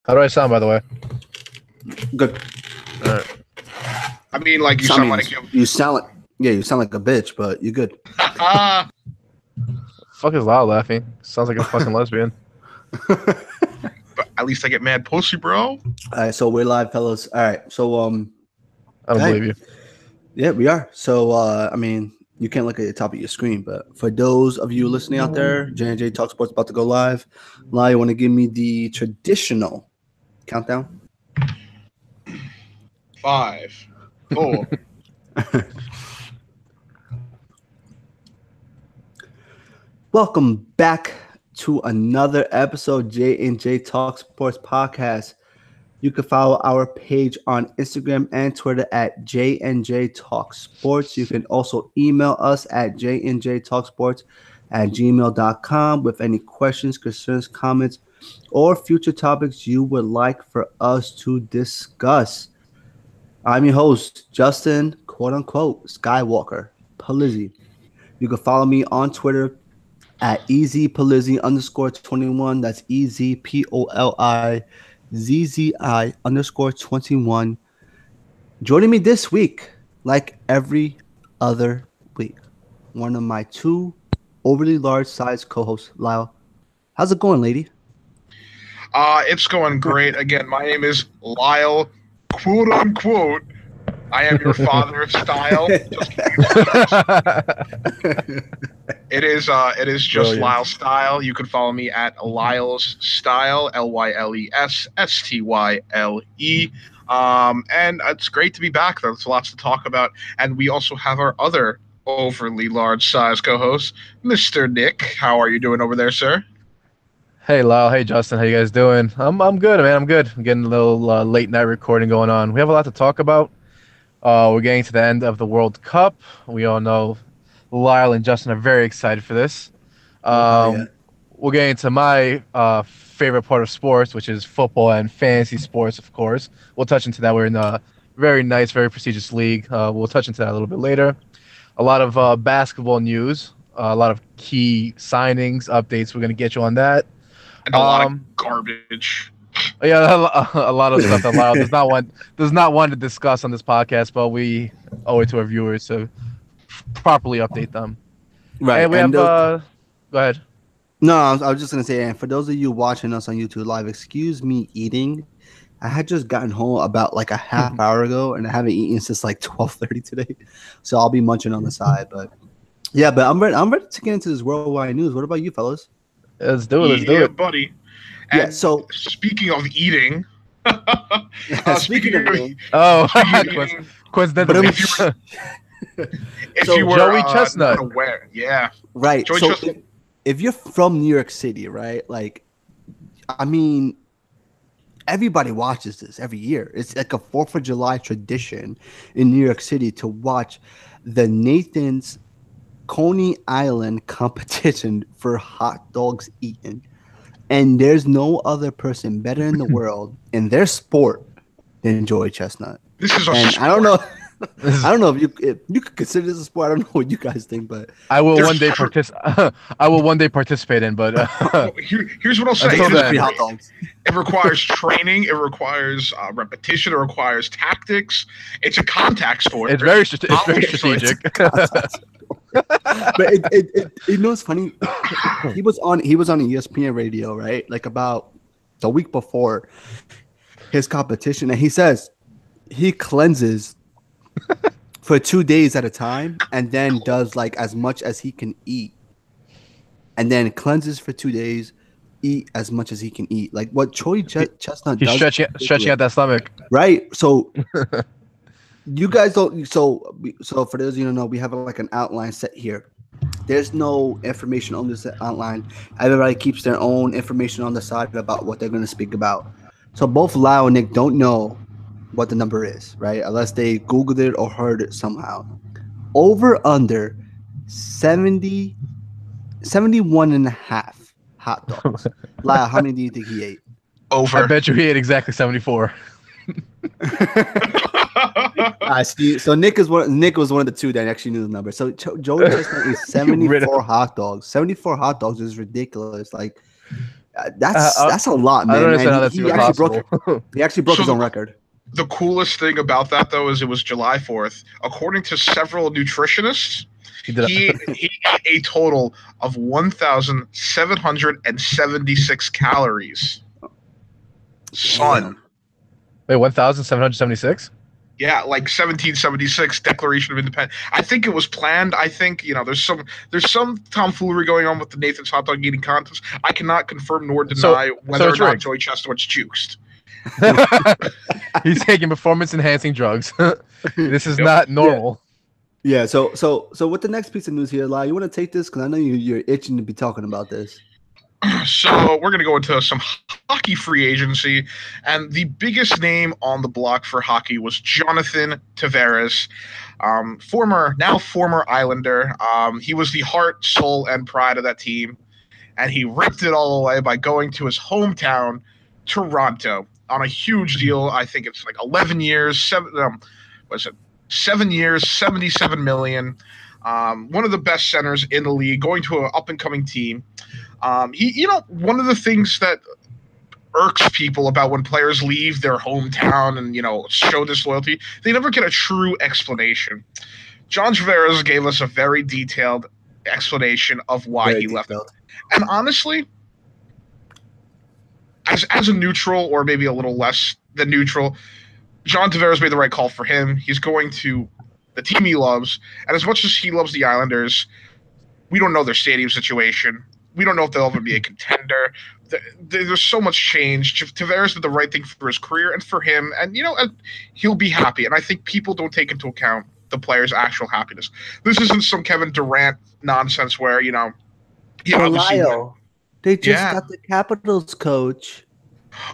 How do I sound, by the way? Good. All right. I mean, like you sound like you sound like you sound like a bitch, but you're good. Fuck is loud laughing? Sounds like a fucking lesbian. But at least I get mad pussy, bro. All right, so we're live, fellas. All right, so I don't believe you. Yeah, we are. So I mean, you can't look at the top of your screen, but for those of you listening out there, JNJ Talk Sports about to go live. Lai, you want to give me the traditional countdown? 5, 4. Welcome back to another episode JNJ Talk Sports podcast. You can follow our page on Instagram and Twitter at JNJTalksports. You can also email us at JNJTalksports@gmail.com with any questions, concerns, comments, or future topics you would like for us to discuss. I'm your host, Justin, quote-unquote, Skywalker Palizzi. You can follow me on Twitter at EZPalizzi_21. That's EZPOLIZZI_21. Joining me this week, like every other week, one of my two overly large size co-hosts, Lyle. How's it going, lady? It's going great. Again, my name is Lyle, quote unquote. I am your father of style. It is just Brilliant. Lyle Style. You can follow me at Lyle's Style, LYLESSTYLE. And it's great to be back. There's lots to talk about. And we also have our other overly large size co-host, Mr. Nick. How are you doing over there, sir? Hey Lyle, hey Justin, how you guys doing? I'm good, man. I'm good. I'm getting a little late night recording going on. We have a lot to talk about. We're getting to the end of the World Cup. We all know Lyle and Justin are very excited for this. We're getting to my favorite part of sports, which is football and fantasy sports, of course. We'll touch into that. We're in a very nice, very prestigious league. We'll touch into that a little bit later. A lot of basketball news, a lot of key signings, updates. We're going to get you on that. And a lot of garbage. Yeah, a lot of stuff that Lyle does not want to discuss on this podcast, but we owe it to our viewers to properly update them. Right. And we have. Go ahead. No, I was just gonna say, and for those of you watching us on YouTube Live, excuse me eating. I had just gotten home about like a half hour ago, and I haven't eaten since like 12:30 today, so I'll be munching on the side. But yeah, but I'm ready to get into this worldwide news. What about you, fellas? Let's do it. Let's do it, buddy. And yeah, so speaking of eating, speaking of eating, coincidentally, if you were Joey Chestnut, aware, yeah, right. Joey so Chestnut. If you're from New York City, right, like, I mean, everybody watches this every year. It's like a 4th of July tradition in New York City to watch the Nathan's Coney Island competition for hot dogs eaten. And there's no other person better in the world in their sport than Joey Chestnut. This is I don't know. I don't know if you could consider this a sport. I don't know what you guys think, but I will one day participate in. But here's what I'll say: hot dogs. It requires training. It requires repetition. It requires tactics. It's a contact sport. It's very strategic. But you know what's funny? He was on ESPN radio, right? Like about the week before his competition, and he says he cleanses for 2 days at a time, and then does like as much as he can eat, and then cleanses for 2 days, eat as much as he can eat. Like what Joey Chestnut does. He's stretching out that stomach, right? So. You guys don't. So for those you don't know, we have like an outline set here. There's no information on this outline. Everybody keeps their own information on the side about what they're going to speak about. So both Lau and Nick don't know what the number is, right? Unless they Googled it or heard it somehow. Over under 71 and a half hot dogs. Lau, how many do you think he ate? Over. I bet you he ate exactly 74. I see. So Nick was one of the two that actually knew the number. So Joey Chestnut is 74 hot dogs. 74 hot dogs is ridiculous. Like That's a lot, I don't man. understand And how that's he even actually broke possible. his So own record. the coolest thing about that though is it was July 4th. According to several nutritionists, He did. he ate a total of 1,776 calories. Son. Damn. Wait, 1,776? Yeah, like 1776 Declaration of Independence. I think it was planned. I think, there's some tomfoolery going on with the Nathan's hot dog eating contest. I cannot confirm nor So, deny so whether or it's not rigged. Joey Chestnut's juiced. He's taking performance-enhancing drugs. This is Yep. not Yeah. normal. Yeah. So with the next piece of news here, Lai, you want to take this because I know you're itching to be talking about this. So we're going to go into some hockey free agency, and the biggest name on the block for hockey was Jonathan Tavares, former Islander. He was the heart, soul, and pride of that team, and he ripped it all away by going to his hometown, Toronto, on a huge deal. I think it's like 11 years, was it 7 years, 77 million. One of the best centers in the league, going to an up and coming team. One of the things that irks people about when players leave their hometown and show disloyalty, they never get a true explanation. John Tavares gave us a very detailed explanation of why Very he left. detailed. And honestly, as a neutral, or maybe a little less than neutral, John Tavares made the right call for him. He's going to the team he loves, and as much as he loves the Islanders, we don't know their stadium situation. We don't know if they'll ever be a contender. There's so much change. Tavares did the right thing for his career and for him, and he'll be happy. And I think people don't take into account the player's actual happiness. This isn't some Kevin Durant nonsense where he obviously. Lyle, they just Yeah. got the Capitals coach.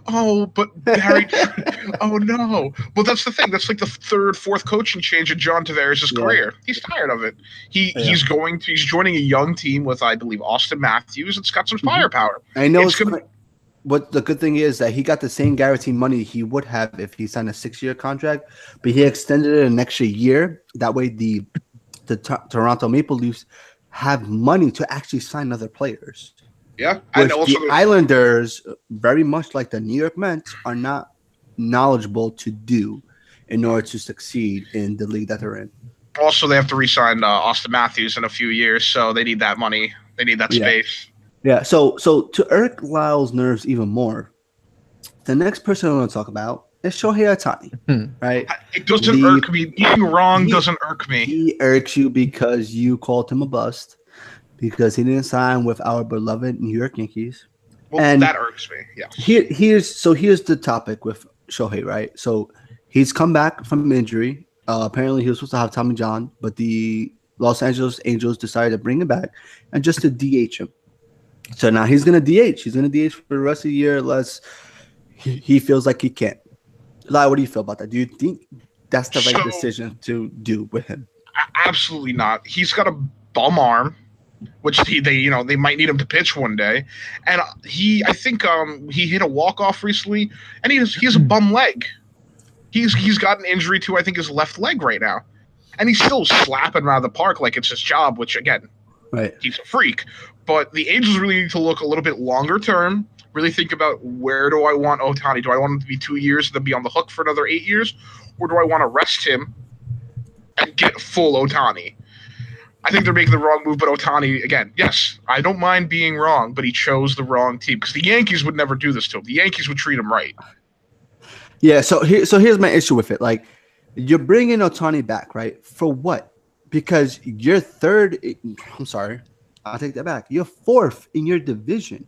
Oh, but Harry. Oh no! Well, that's the thing. That's like the third, fourth coaching change in John Tavares' career. He's tired of it. He's joining a young team with, I believe, Austin Matthews. It's got some firepower. I know It's gonna. what the good thing is that he got the same guaranteed money he would have if he signed a 6-year contract, but he extended it an extra year. That way, the Toronto Maple Leafs have money to actually sign other players. Yeah, And and also the Islanders, very much like the New York Mets, are not knowledgeable to do in order to succeed in the league that they're in. Also, they have to re-sign Austin Matthews in a few years, so they need that money. They need that space. Yeah. So to irk Lyle's nerves even more, the next person I want to talk about is Shohei Ohtani. Right? It doesn't irk me. Being wrong doesn't irk me. He irks you because you called him a bust, because he didn't sign with our beloved New York Yankees. Well, and that irks me. Yeah. Here's the topic with Shohei, right? So he's come back from injury. Apparently, he was supposed to have Tommy John, but the Los Angeles Angels decided to bring him back and just to DH him. So now he's going to DH. He's going to DH for the rest of the year unless he feels like he can't. Lai, what do you feel about that? Do you think that's the right decision to do with him? Absolutely not. He's got a bum arm, which they might need him to pitch one day, and I think he hit a walk-off recently, and he has a bum leg. He's got an injury to, I think, his left leg right now, and he's still slapping around the park like it's his job, which again, right, he's a freak. But the Angels really need to look a little bit longer term. Really think about, where do I want Ohtani? Do I want him to be 2 years and then be on the hook for another 8 years, or do I want to rest him and get full Ohtani? I think they're making the wrong move, but Ohtani, again, yes, I don't mind being wrong, but he chose the wrong team, because the Yankees would never do this to him. The Yankees would treat him right. Yeah, so here's my issue with it. Like, you're bringing Ohtani back, right? For what? Because you're third. I'm sorry, I'll take that back. You're fourth in your division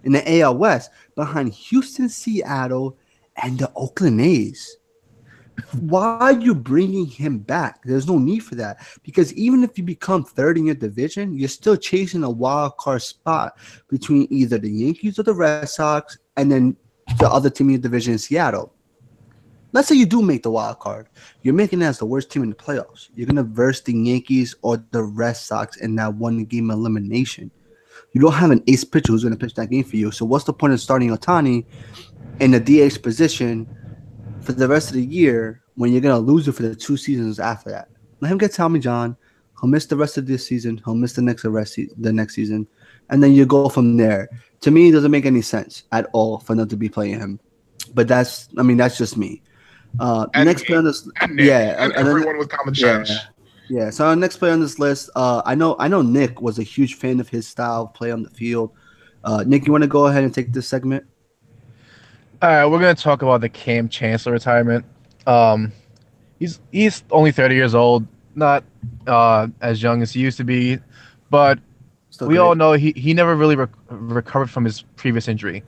in the AL West, behind Houston, Seattle, and the Oakland A's. Why are you bringing him back? There's no need for that, because even if you become third in your division, you're still chasing a wild card spot between either the Yankees or the Red Sox, and then the other team in your division, Seattle. Let's say you do make the wild card. You're making it as the worst team in the playoffs. You're going to verse the Yankees or the Red Sox in that one-game elimination. You don't have an ace pitcher who's going to pitch that game for you. So what's the point of starting Ohtani in the DH position for the rest of the year when you're going to lose it for the 2 seasons after that? Let him get Tommy John. He'll miss the rest of this season. He'll miss the next season. And then you go from there. To me, it doesn't make any sense at all for them to be playing him. But that's just me. And Next player me, on this, and Nick, yeah, and everyone with common yeah, sense. yeah. So our next player on this list, I know Nick was a huge fan of his style of play on the field. Nick, you want to go ahead and take this segment? All right, we're gonna talk about the Cam Chancellor retirement. Um, he's only 30 years old, not as young as he used to be, but Still we all great. know he never really recovered from his previous injury.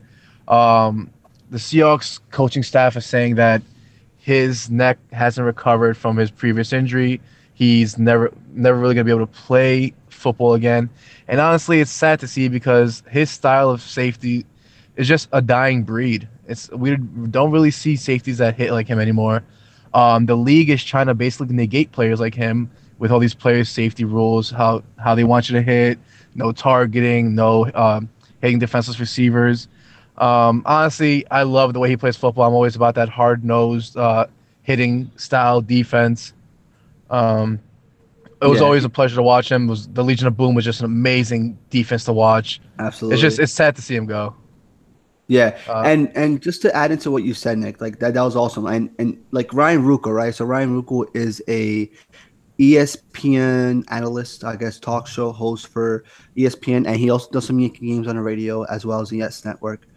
Um, the Seahawks coaching staff is saying that his neck hasn't recovered from his previous injury. He's never really gonna be able to play football again. And honestly, it's sad to see because his style of safety is just a dying breed. It's we don't really see safeties that hit like him anymore. The league is trying to basically negate players like him with all these players' safety rules, how they want you to hit, no targeting, no hitting defenseless receivers. Honestly, I love the way he plays football. I'm always about that hard nosed hitting style defense. Um, it was Yeah, always a pleasure to watch him. It was the Legion of Boom was just an amazing defense to watch. absolutely. It's sad to see him go. Yeah, Uh, and just to add into what you said, Nick, like that was awesome. And like Ryan Rucco, right? So Ryan Rucco is a ESPN analyst, I guess, talk show host for ESPN, and he also does some Yankee games on the radio as well as the Yes Network.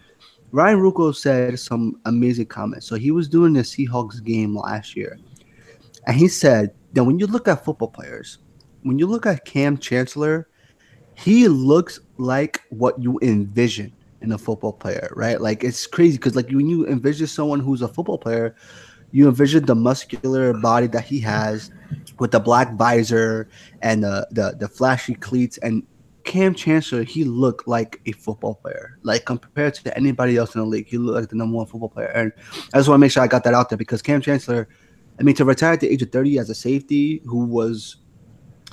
Ryan Rucco said some amazing comments. So he was doing the Seahawks game last year, and he said that when you look at football players, when you look at Cam Chancellor, he looks like what you envision in a football player, right? Like it's crazy because like when you envision someone who's a football player, you envision the muscular body that he has with the black visor and the flashy cleats. And Cam Chancellor, he looked like a football player. Like compared to anybody else in the league, he looked like the number one football player. And I just want to make sure I got that out there because Cam Chancellor, I mean, to retire at the age of 30 as a safety who was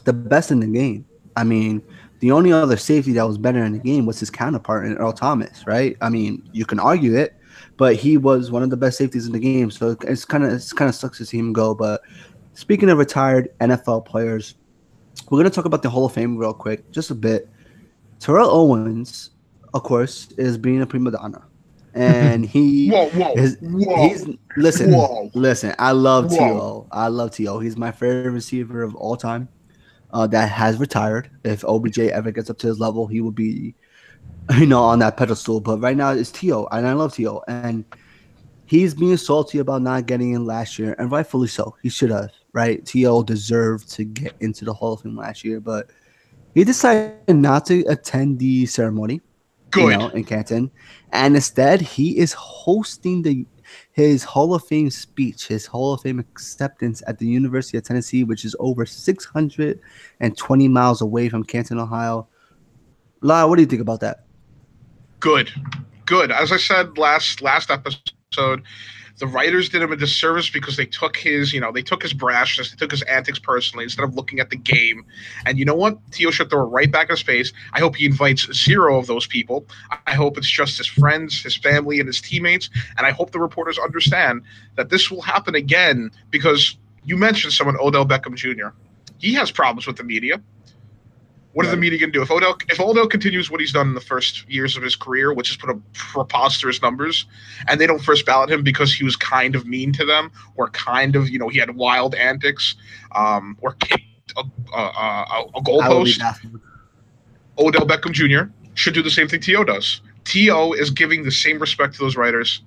the best in the game. I mean, the only other safety that was better in the game was his counterpart in Earl Thomas, right? I mean, you can argue it, but he was one of the best safeties in the game. So it's kind of sucks to see him go. But speaking of retired NFL players, we're gonna talk about the Hall of Fame real quick, just a bit. Terrell Owens, of course, is being a prima donna, and he Whoa, whoa, is whoa, he's listen, whoa, listen. I love whoa. To. I love To. He's my favorite receiver of all time. That has retired. If OBJ ever gets up to his level, he will be, on that pedestal. But right now it's To, and I love To, and he's being salty about not getting in last year, and rightfully so. He should have, right? To deserved to get into the Hall of Fame last year, but he decided not to attend the ceremony, Good. in Canton, and instead he is hosting the his Hall of Fame speech, his Hall of Fame acceptance at the University of Tennessee, which is over 620 miles away from Canton, Ohio. Lara, what do you think about that? Good. Good. As I said last episode, the writers did him a disservice because they took his brashness, they took his antics personally instead of looking at the game. And you know what? Tio should throw it right back in his face. I hope he invites zero of those people. I hope it's just his friends, his family, and his teammates. And I hope the reporters understand that this will happen again because you mentioned someone, Odell Beckham Jr. He has problems with the media. What is the Right. media going to do? If Odell continues what he's done in the first years of his career, which is put up preposterous numbers, and they don't first ballot him because he was kind of mean to them, or kind of he had wild antics, or kicked a I will be goalpost, baffled. Odell Beckham Jr. should do the same thing T.O. does. T.O. is giving the same respect to those writers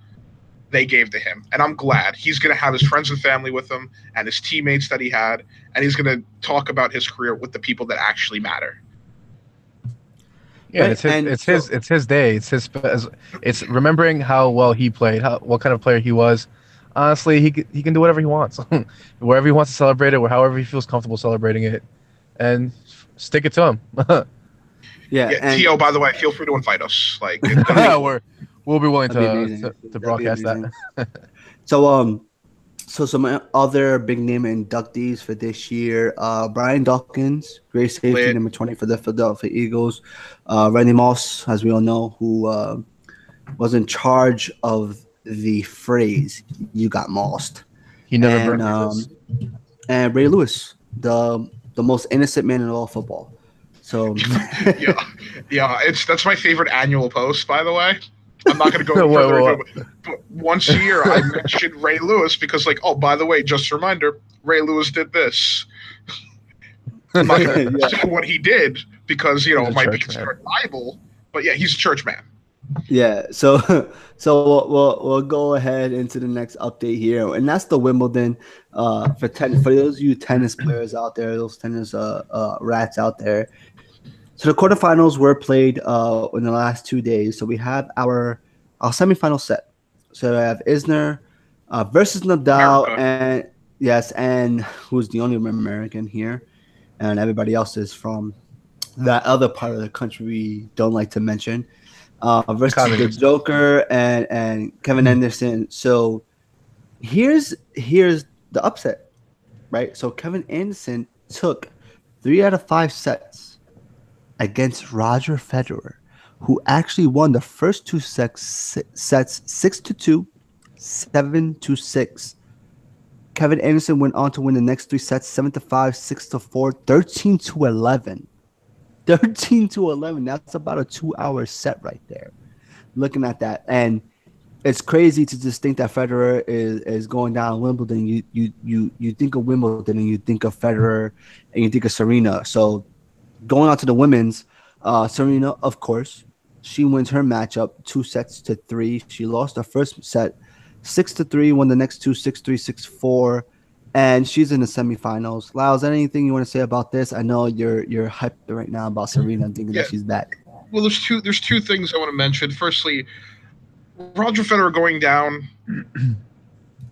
they gave to him. And I'm glad he's going to have his friends and family with him and his teammates that he had, and he's going to talk about his career with the people that actually matter. yeah, Right. And so it's his day. It's remembering how well he played, what kind of player he was. Honestly, he can do whatever he wants, wherever he wants to celebrate it, or however he feels comfortable celebrating it, and stick it to him. yeah, Yeah, and T.O., by the way, feel free to invite us. That'd be cool. We'll be willing that'd be amazing. to That'd be broadcast that. amazing. So some other big name inductees for this year: Brian Dawkins, great safety, Lit. number 20 for the Philadelphia Eagles. Randy Moss, as we all know, who was in charge of the phrase "You got mossed," He never and burned bridges. and Ray Lewis, the most innocent man in all football. So Yeah, yeah. That's my favorite annual post, by the way. I'm not going to go further into it, but once a year I mention Ray Lewis because, like, oh, by the way, just a reminder, Ray Lewis did this. I'm not going to yeah, say what he did because He's it a might be church man. considered libel. But yeah, he's a church man. yeah. So we'll go ahead into the next update here, and that's the Wimbledon. For tennis, for those of you tennis players out there, those tennis rats out there. So the quarterfinals were played in the last 2 days. So we have our semifinal set. So we have Isner versus Nadal, America. and yes, and who's the only American here, and everybody else is from that other part of the country we don't like to mention. Versus the Communist. Joker and Kevin Anderson. So here's the upset, right? So Kevin Anderson took 3 out of 5 sets against Roger Federer, who actually won the first sets 6-2, 7-6. Kevin Anderson went on to win the next 3 sets 7-5, 6-4, 13-11. 13-11. That's about a 2-hour set right there. Looking at that, and it's crazy to just think that Federer is going down Wimbledon. You think of Wimbledon and you think of Federer and you think of Serena. So going on to the women's, Serena, of course, she wins her matchup 2-3. She lost the first set 6-3, won the next two 6-3, 6-4, and she's in the semifinals. Lyles, anything you want to say about this? I know you're hyped right now about Serena and thinking Yeah. that she's back. Well, there's two things I want to mention. Firstly, Roger Federer going down.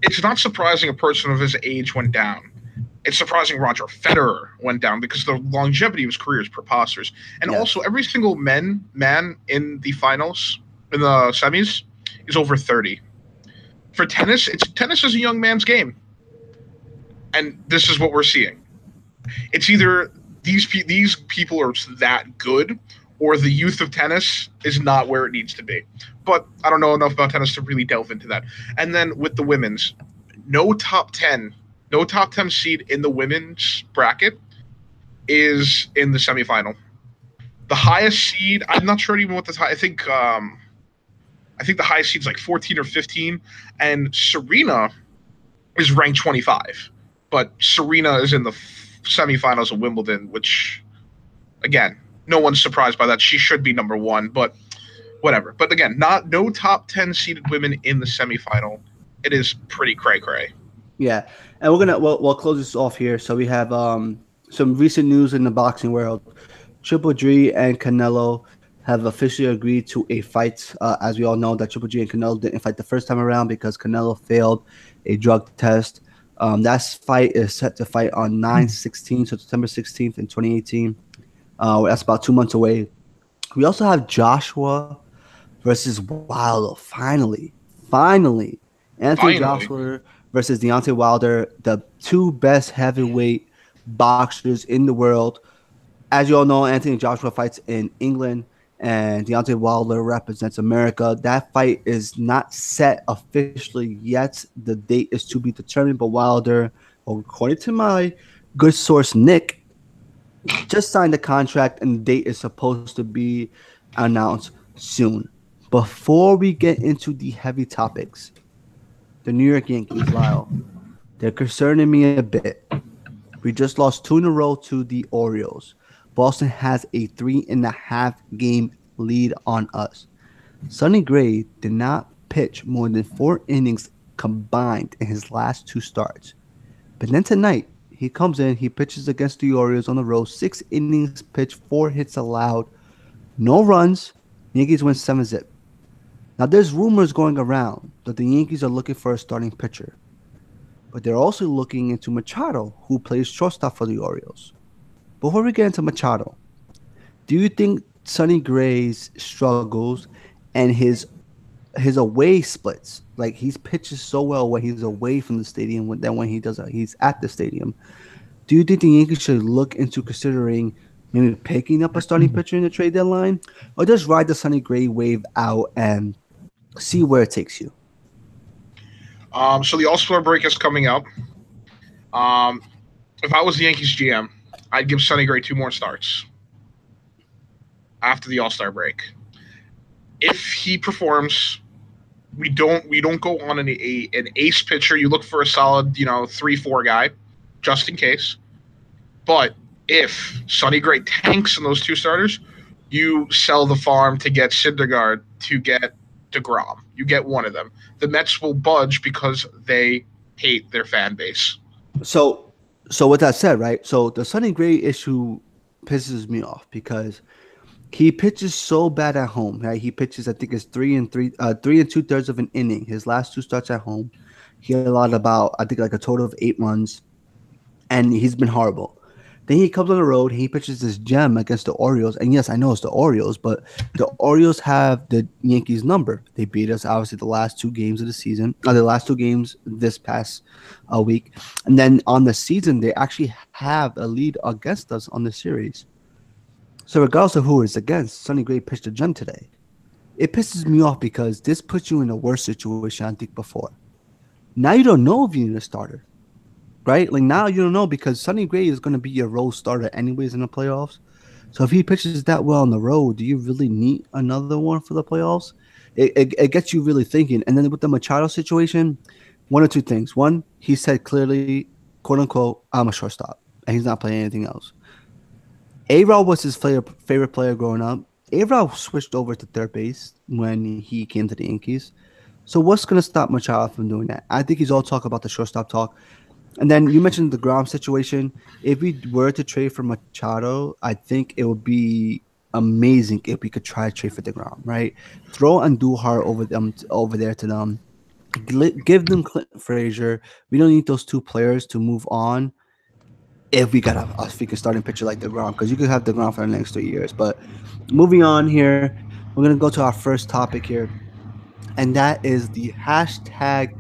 It's not surprising a person of his age went down. It's surprising Roger Federer went down because the longevity of his career is preposterous. And Yes. also, every single man in the finals, in the semis, is over 30. For tennis, tennis is a young man's game, and this is what we're seeing. It's either these people are that good, or the youth of tennis is not where it needs to be. But I don't know enough about tennis to really delve into that. And then with the women's, no top 10 seed in the women's bracket is in the semifinal. The highest seed, I'm not sure even what the I think the highest seed's like 14 or 15, and Serena is ranked 25. But Serena is in the semifinals of Wimbledon, which, again, no one's surprised by that. She should be number one, but whatever. But again, no top 10 seeded women in the semifinal. It is pretty cray-cray. Yeah, and we'll close this off here. So we have some recent news in the boxing world. Triple G and Canelo have officially agreed to a fight. As we all know, that Triple G and Canelo didn't fight the first time around because Canelo failed a drug test. That fight is set to fight on 9/16, so September 16th in 2018. That's about 2 months away. We also have Joshua versus Wilder. Finally. Anthony Joshua versus Deontay Wilder, the two best heavyweight boxers in the world. As you all know, Anthony Joshua fights in England, and Deontay Wilder represents America. That fight is not set officially yet. The date is to be determined, but Wilder, according to my good source, Nick, just signed the contract, and the date is supposed to be announced soon. Before we get into the heavy topics, the New York Yankees, Lyle, they're concerning me a bit. We just lost 2 in a row to the Orioles. Boston has a 3.5 game lead on us. Sonny Gray did not pitch more than 4 innings combined in his last 2 starts. But then tonight, he comes in, he pitches against the Orioles on the road, 6 innings pitched, 4 hits allowed, no runs. Yankees win 7-0. Now, there's rumors going around that the Yankees are looking for a starting pitcher. But they're also looking into Machado, who plays shortstop for the Orioles. Before we get into Machado, do you think Sonny Gray's struggles and his away splits, like he pitches so well when he's away from the stadium than when he's at the stadium, do you think the Yankees should look into considering maybe picking up a starting pitcher in the trade deadline, or just ride the Sonny Gray wave out and see where it takes you? So the All-Star break is coming up. If I was the Yankees GM, I'd give Sonny Gray 2 more starts. after the All-Star break. If he performs, we don't go on an ace pitcher. You look for a solid, 3-4 guy, just in case. But if Sonny Gray tanks in those two starters, you sell the farm to get Syndergaard, to get DeGrom. You get one of them. The Mets will budge because they hate their fan base. So with that said, right? So the Sonny Gray issue pisses me off because he pitches so bad at home. Right? He pitches, I think it's 3 2/3 of an inning. His last two starts at home, he allowed about, I think, like a total of 8 runs, and he's been horrible. Then he comes on the road. He pitches this gem against the Orioles, and yes, I know it's the Orioles, but the Orioles have the Yankees number. They beat us obviously the last 2 games of the season, or the last 2 games this past week, and then on the season they actually have a lead against us on the series. So regardless of who it's against, Sonny Gray pitched a gem today. It pisses me off because this puts you in a worse situation I think before. Now you don't know if you need a starter. Right? Like now you don't know because Sonny Gray is going to be your role starter anyways in the playoffs. So if he pitches that well on the road, do you really need another one for the playoffs? It gets you really thinking. And then with the Machado situation, one or two things. One, he said clearly, quote unquote, I'm a shortstop, and he's not playing anything else. A-Rod was his favorite player growing up. A-Rod switched over to third base when he came to the Yankees. So what's going to stop Machado from doing that? I think he's all talk about the shortstop talk. And then you mentioned the DeGrom situation. If we were to trade for Machado, I think it would be amazing if we could try to trade for DeGrom, right? Throw Andujar over there to them. Give them Clinton Frazier. We don't need those two players to move on if we got a freaking starting pitcher like DeGrom, because you could have DeGrom for the next 3 years. But moving on here, we're going to go to our first topic here, and that is the hashtag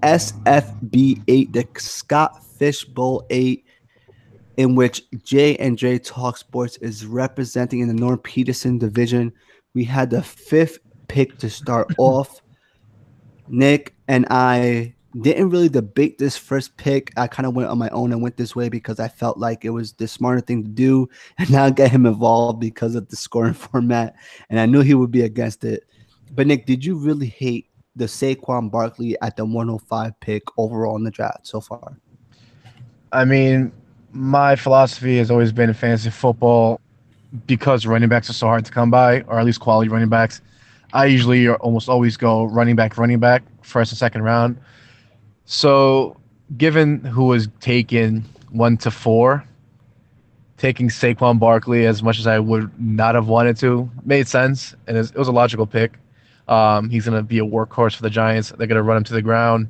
SFB8, the Scott Fishbowl 8, in which JNJTalksports is representing in the Norm Peterson division. We had the 5th pick to start off. Nick and I didn't really debate this first pick. I kind of went on my own and went this way because I felt like it was the smarter thing to do and not get him involved because of the scoring format. And I knew he would be against it. But Nick, did you really hate the Saquon Barkley at the 105 pick overall in the draft so far? I mean, my philosophy has always been in fantasy football, because running backs are so hard to come by, or at least quality running backs. I usually or almost always go running back, first and second round. So given who was taken 1 to 4, taking Saquon Barkley, as much as I would not have wanted to, made sense, and it was a logical pick. He's going to be a workhorse for the Giants. They're going to run him to the ground.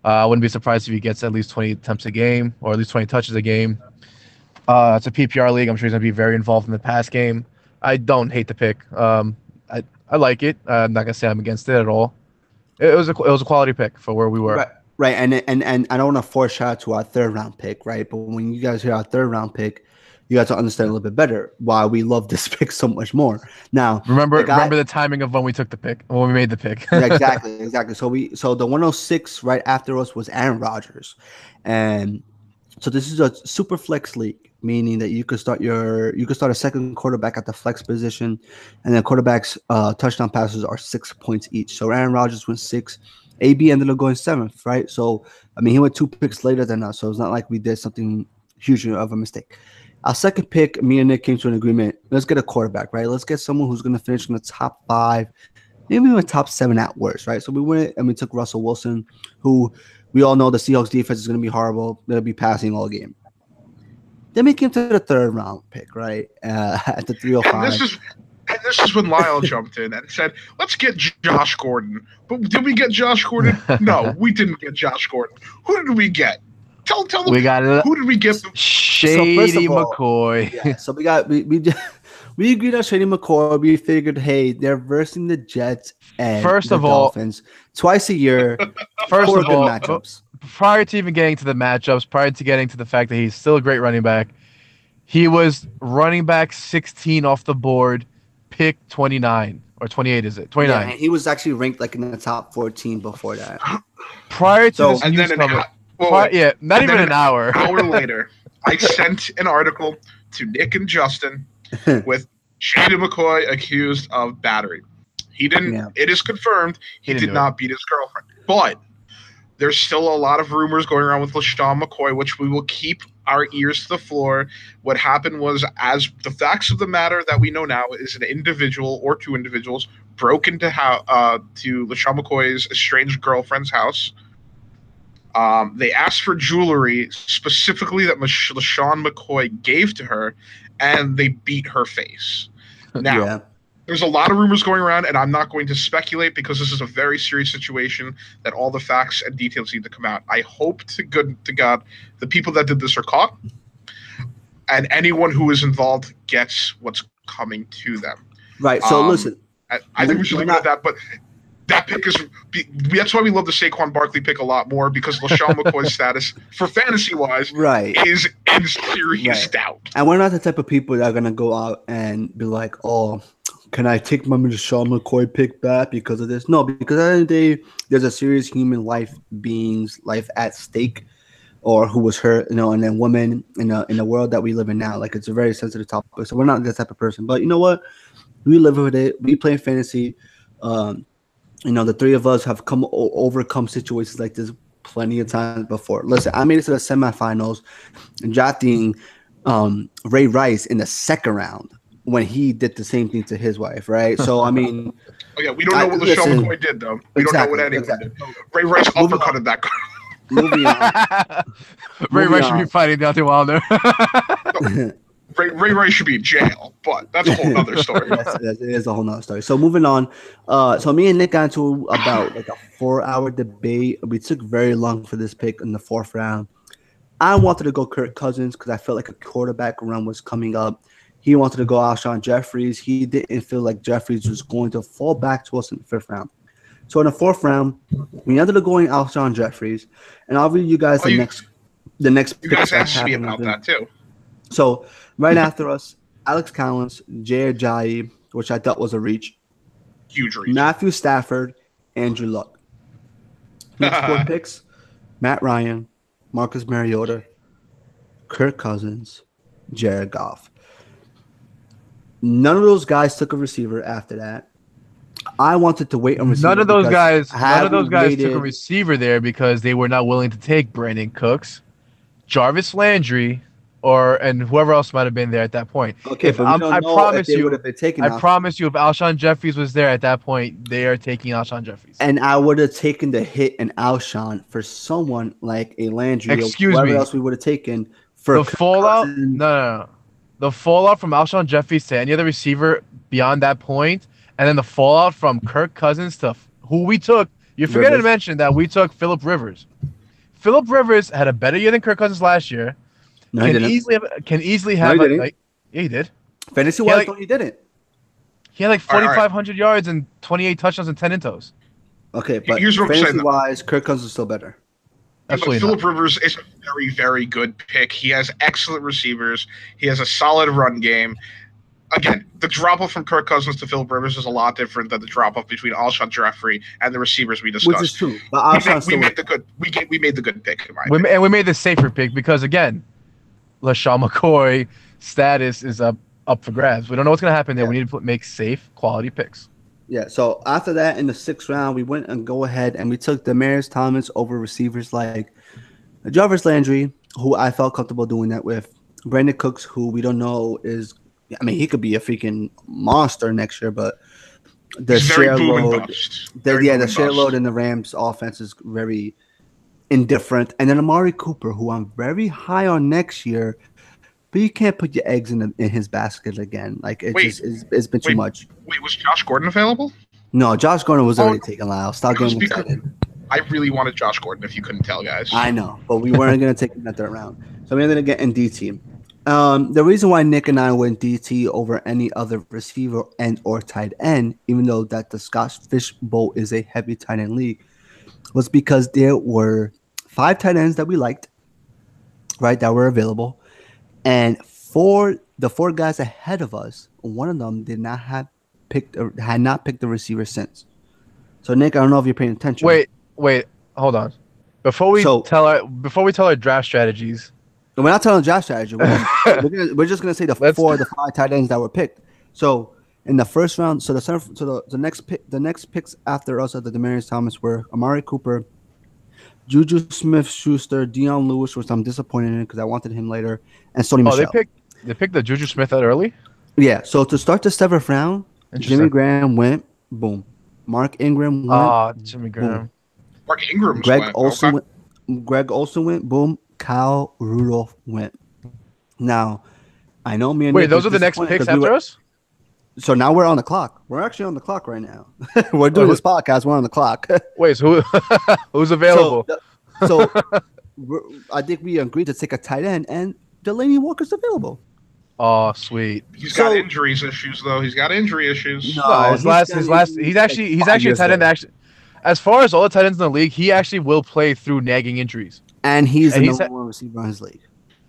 I wouldn't be surprised if he gets at least 20 attempts a game, or at least 20 touches a game. It's a PPR league. I'm sure he's going to be very involved in the pass game. I don't hate the pick. I like it. I'm not going to say I'm against it at all. It was a quality pick for where we were. Right. And I don't want to foreshadow to our 3rd round pick, right? But when you guys hear our 3rd round pick, you got to understand a little bit better why we love this pick so much more. Now, remember the timing of when we took the pick, when we made the pick. Yeah, exactly. So the 106 right after us was Aaron Rodgers, and so this is a super flex league, meaning that you could start a second quarterback at the flex position, and the quarterback's touchdown passes are 6 points each. So Aaron Rodgers went 6. AB ended up going 7th, right? So I mean, he went 2 picks later than us, so it's not like we did something huge of a mistake. Our second pick, me and Nick came to an agreement. Let's get a quarterback, right? Let's get someone who's going to finish in the top 5, maybe even top 7 at worst, right? So we went and we took Russell Wilson, who we all know the Seahawks defense is going to be horrible. They'll be passing all game. Then we came to the 3rd round pick, right? At the 305. And this is when Lyle jumped in and said, let's get Josh Gordon. But did we get Josh Gordon? No, we didn't get Josh Gordon. Who did we get? Tell them. We got it. Who did we get? Shady McCoy. Yeah, so we agreed on Shady McCoy. We figured, hey, they're versing the Jets and the Dolphins twice a year. First of all, matchups. Prior to even getting to the matchups, prior to getting to the fact that he's still a great running back, he was running back 16 off the board, pick 29 or 28. Is it 29? Yeah, and he was actually ranked like in the top 14 before that. Prior to this news coming. Not even an hour. An hour later, I sent an article to Nick and Justin with Shady McCoy accused of battery. He didn't. Yeah. It is confirmed he didn't did do not beat his girlfriend, but there's still a lot of rumors going around with LaShawn McCoy, which we will keep our ears to the floor. What happened was, as the facts of the matter that we know now, is an individual or two individuals broke into to LaShawn McCoy's estranged girlfriend's house. They asked for jewelry specifically that LaShawn McCoy gave to her, and they beat her face. Now, Yeah. there's a lot of rumors going around, and I'm not going to speculate because this is a very serious situation that all the facts and details need to come out. I hope to God the people that did this are caught, and anyone who is involved gets what's coming to them. Right. So listen, I think we should leave it at that, but that pick is that's why we love the Saquon Barkley pick a lot more, because LaShawn McCoy's status for fantasy wise right, is in serious doubt. And we're not the type of people that are gonna go out and be like, "Oh, can I take my LaShawn McCoy pick back because of this?" No, because at the end of the day, there's a serious human life at stake, or who was hurt, and then women in the world that we live in now. Like, it's a very sensitive topic, so we're not that type of person. But you know what? We live with it. We play fantasy. The three of us have overcome situations like this plenty of times before. Listen, I made it to the semifinals, drafting Ray Rice in the second round when he did the same thing to his wife, right? So, I mean... Oh, yeah, we don't know what LaShawn McCoy did, though. We don't know what anyone did. Ray Rice uppercutted that guy. Moving on. Ray Rice should be fighting Deontay Wilder. Ray Rice should be in jail, but that's a whole other story. It is a whole nother story. So moving on. So me and Nick got into about like a 4-hour debate. We took very long for this pick in the 4th round. I wanted to go Kirk Cousins because I felt like a quarterback run was coming up. He wanted to go Alshon Jeffries. He didn't feel like Jeffries was going to fall back to us in the 5th round. So in the 4th round, we ended up going Alshon Jeffries. And I'll read you guys the next You guys asked me about that too. So right after us, Alex Collins, Jay Ajayi, which I thought was a reach. Huge reach. Matthew Stafford, Andrew Luck. Next 4 picks, Matt Ryan, Marcus Mariota, Kirk Cousins, Jared Goff. None of those guys took a receiver after that. I wanted to wait on receiver. None of those guys took a receiver there because they were not willing to take Brandon Cooks, Jarvis Landry, and whoever else might have been there at that point. Okay, I promise you, if Alshon Jeffries was there at that point, they are taking Alshon Jeffries. And I would have taken the hit in Alshon for someone like a Landry. Excuse or me. whoever else we would have taken for the fallout. No. The fallout from Alshon Jeffries to any other receiver beyond that point, and then the fallout from Kirk Cousins to who we took. You're forgetting to mention that we took Phillip Rivers. Phillip Rivers had a better year than Kirk Cousins last year. No, he didn't. Can easily have yeah, he did. Fantasy wise, he didn't. He had like 4,500 yards and 28 touchdowns and 10 intos. Okay, but fantasy wise, Kirk Cousins is still better. Phillip Rivers is a very, very good pick. He has excellent receivers. He has a solid run game. Again, the drop-off from Kirk Cousins to Phillip Rivers is a lot different than the drop-off between Alshon Jeffrey and the receivers we discussed. Which is true. But we made the good pick, in my opinion. And we made the safer pick because, again, LaShawn McCoy status is up for grabs. We don't know what's going to happen there. We need to make safe, quality picks. Yeah, so after that, in the 6th round, we went and go ahead and we took Demaryius Thomas over receivers like Jarvis Landry, who I felt comfortable doing that with. Brandon Cooks, who we don't know is – I mean, he could be a freaking monster next year, but the share load in the Rams offense is very indifferent. And then Amari Cooper, who I'm very high on next year, but you can't put your eggs in his basket again. Like, it's been too much. Wait, was Josh Gordon available? No, Josh Gordon was already taken, Lyle. Stop getting excited. I really wanted Josh Gordon, if you couldn't tell, guys. I know, but we weren't going to take him in that 3rd round. So we ended up getting DT. The reason why Nick and I went DT over any other receiver or tight end, even though that the Scotch Fish Bowl is a heavy tight end league, was because there were 5 tight ends that we liked, right, that were available. And for the 4 guys ahead of us, one of them had not picked the receiver since. So Nick, I don't know if you're paying attention. Wait, hold on. Before we tell our draft strategies. We're not telling draft strategy. We're just gonna say the 5 tight ends that were picked. So in the first round, so the next picks after us at the Demaryius Thomas were Amari Cooper, Juju Smith-Schuster, Dion Lewis, which I'm disappointed in because I wanted him later, and Sony Oh, Michel. they picked the Juju Smith that early. Yeah. So to start the seventh round, Jimmy Interesting. Graham went, boom. Mark Ingram went, Ah, Jimmy Graham. boom. Mark Ingram's Greg went. Olson Okay. went. Greg Olson went, boom. Kyle Rudolph went. Now, I know me and Wait, Nick those was are the next disappointed picks 'cause we after were. us? So now we're on the clock. We're actually on the clock right now. We're doing this podcast. We're on the clock. Wait, so who's available? So I think we agreed to take a tight end, and Delaney Walker's available. Oh, sweet. He's So- got injuries issues though. He's got injury issues. No. No, he's got injuries he's like actually 5 a years tight end. ago. Actually, as far as all the tight ends in the league, he actually will play through nagging injuries. And he's And the he's- number one receiver on his league.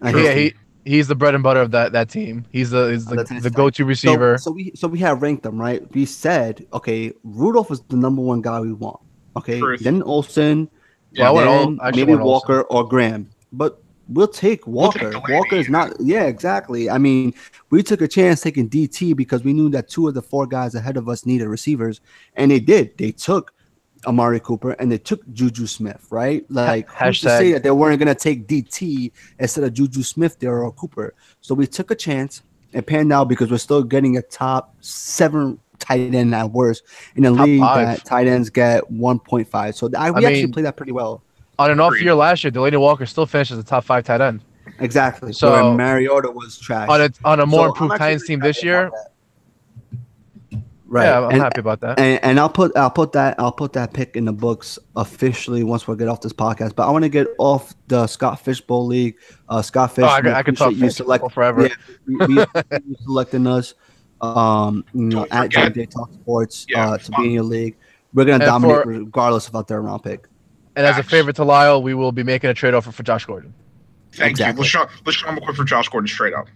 Yeah, he's the bread and butter of that team. He's the Tennessee go-to receiver. So we have ranked them, right? We said, okay, Rudolph is the number one guy we want. Okay, Truth. then Olsen, Well, I want then I actually maybe want Olsen. Walker or Graham. But we'll take Walker. Delaney. Walker is not. Yeah, exactly. I mean, we took a chance taking DT because we knew that 2 of the 4 guys ahead of us needed receivers, and they did. They took Amari Cooper and they took Juju Smith, right? Like, who's to say that they weren't going to take DT instead of Juju Smith there or Cooper? So we took a chance and panned out because we're still getting a top 7 tight end at worst in a Top league 5. that tight ends get 1.5. So we actually played that pretty well. On an off Agreed. year last year, Delaney Walker still finished as a top 5 tight end. Exactly. So- So Mariota was trash. On a more So improved I'm actually Titans team really this happy year, about that. Right. yeah, I'm and, happy about that. And I'll put that pick in the books officially once we get off this podcast. But I want to get off the Scott Fishbowl League. Scott Fish, Oh, we I could talk appreciate you football forever. Yeah, we appreciate you selecting us. Don't At forget- JNJTalksports Yeah, to be in your league. We're gonna And dominate for- regardless of our third round pick. And as a Facts. favor to Lyle, we will be making a trade offer for Josh Gordon. Thank Exactly. you. Let's show him a quick for Josh Gordon straight up.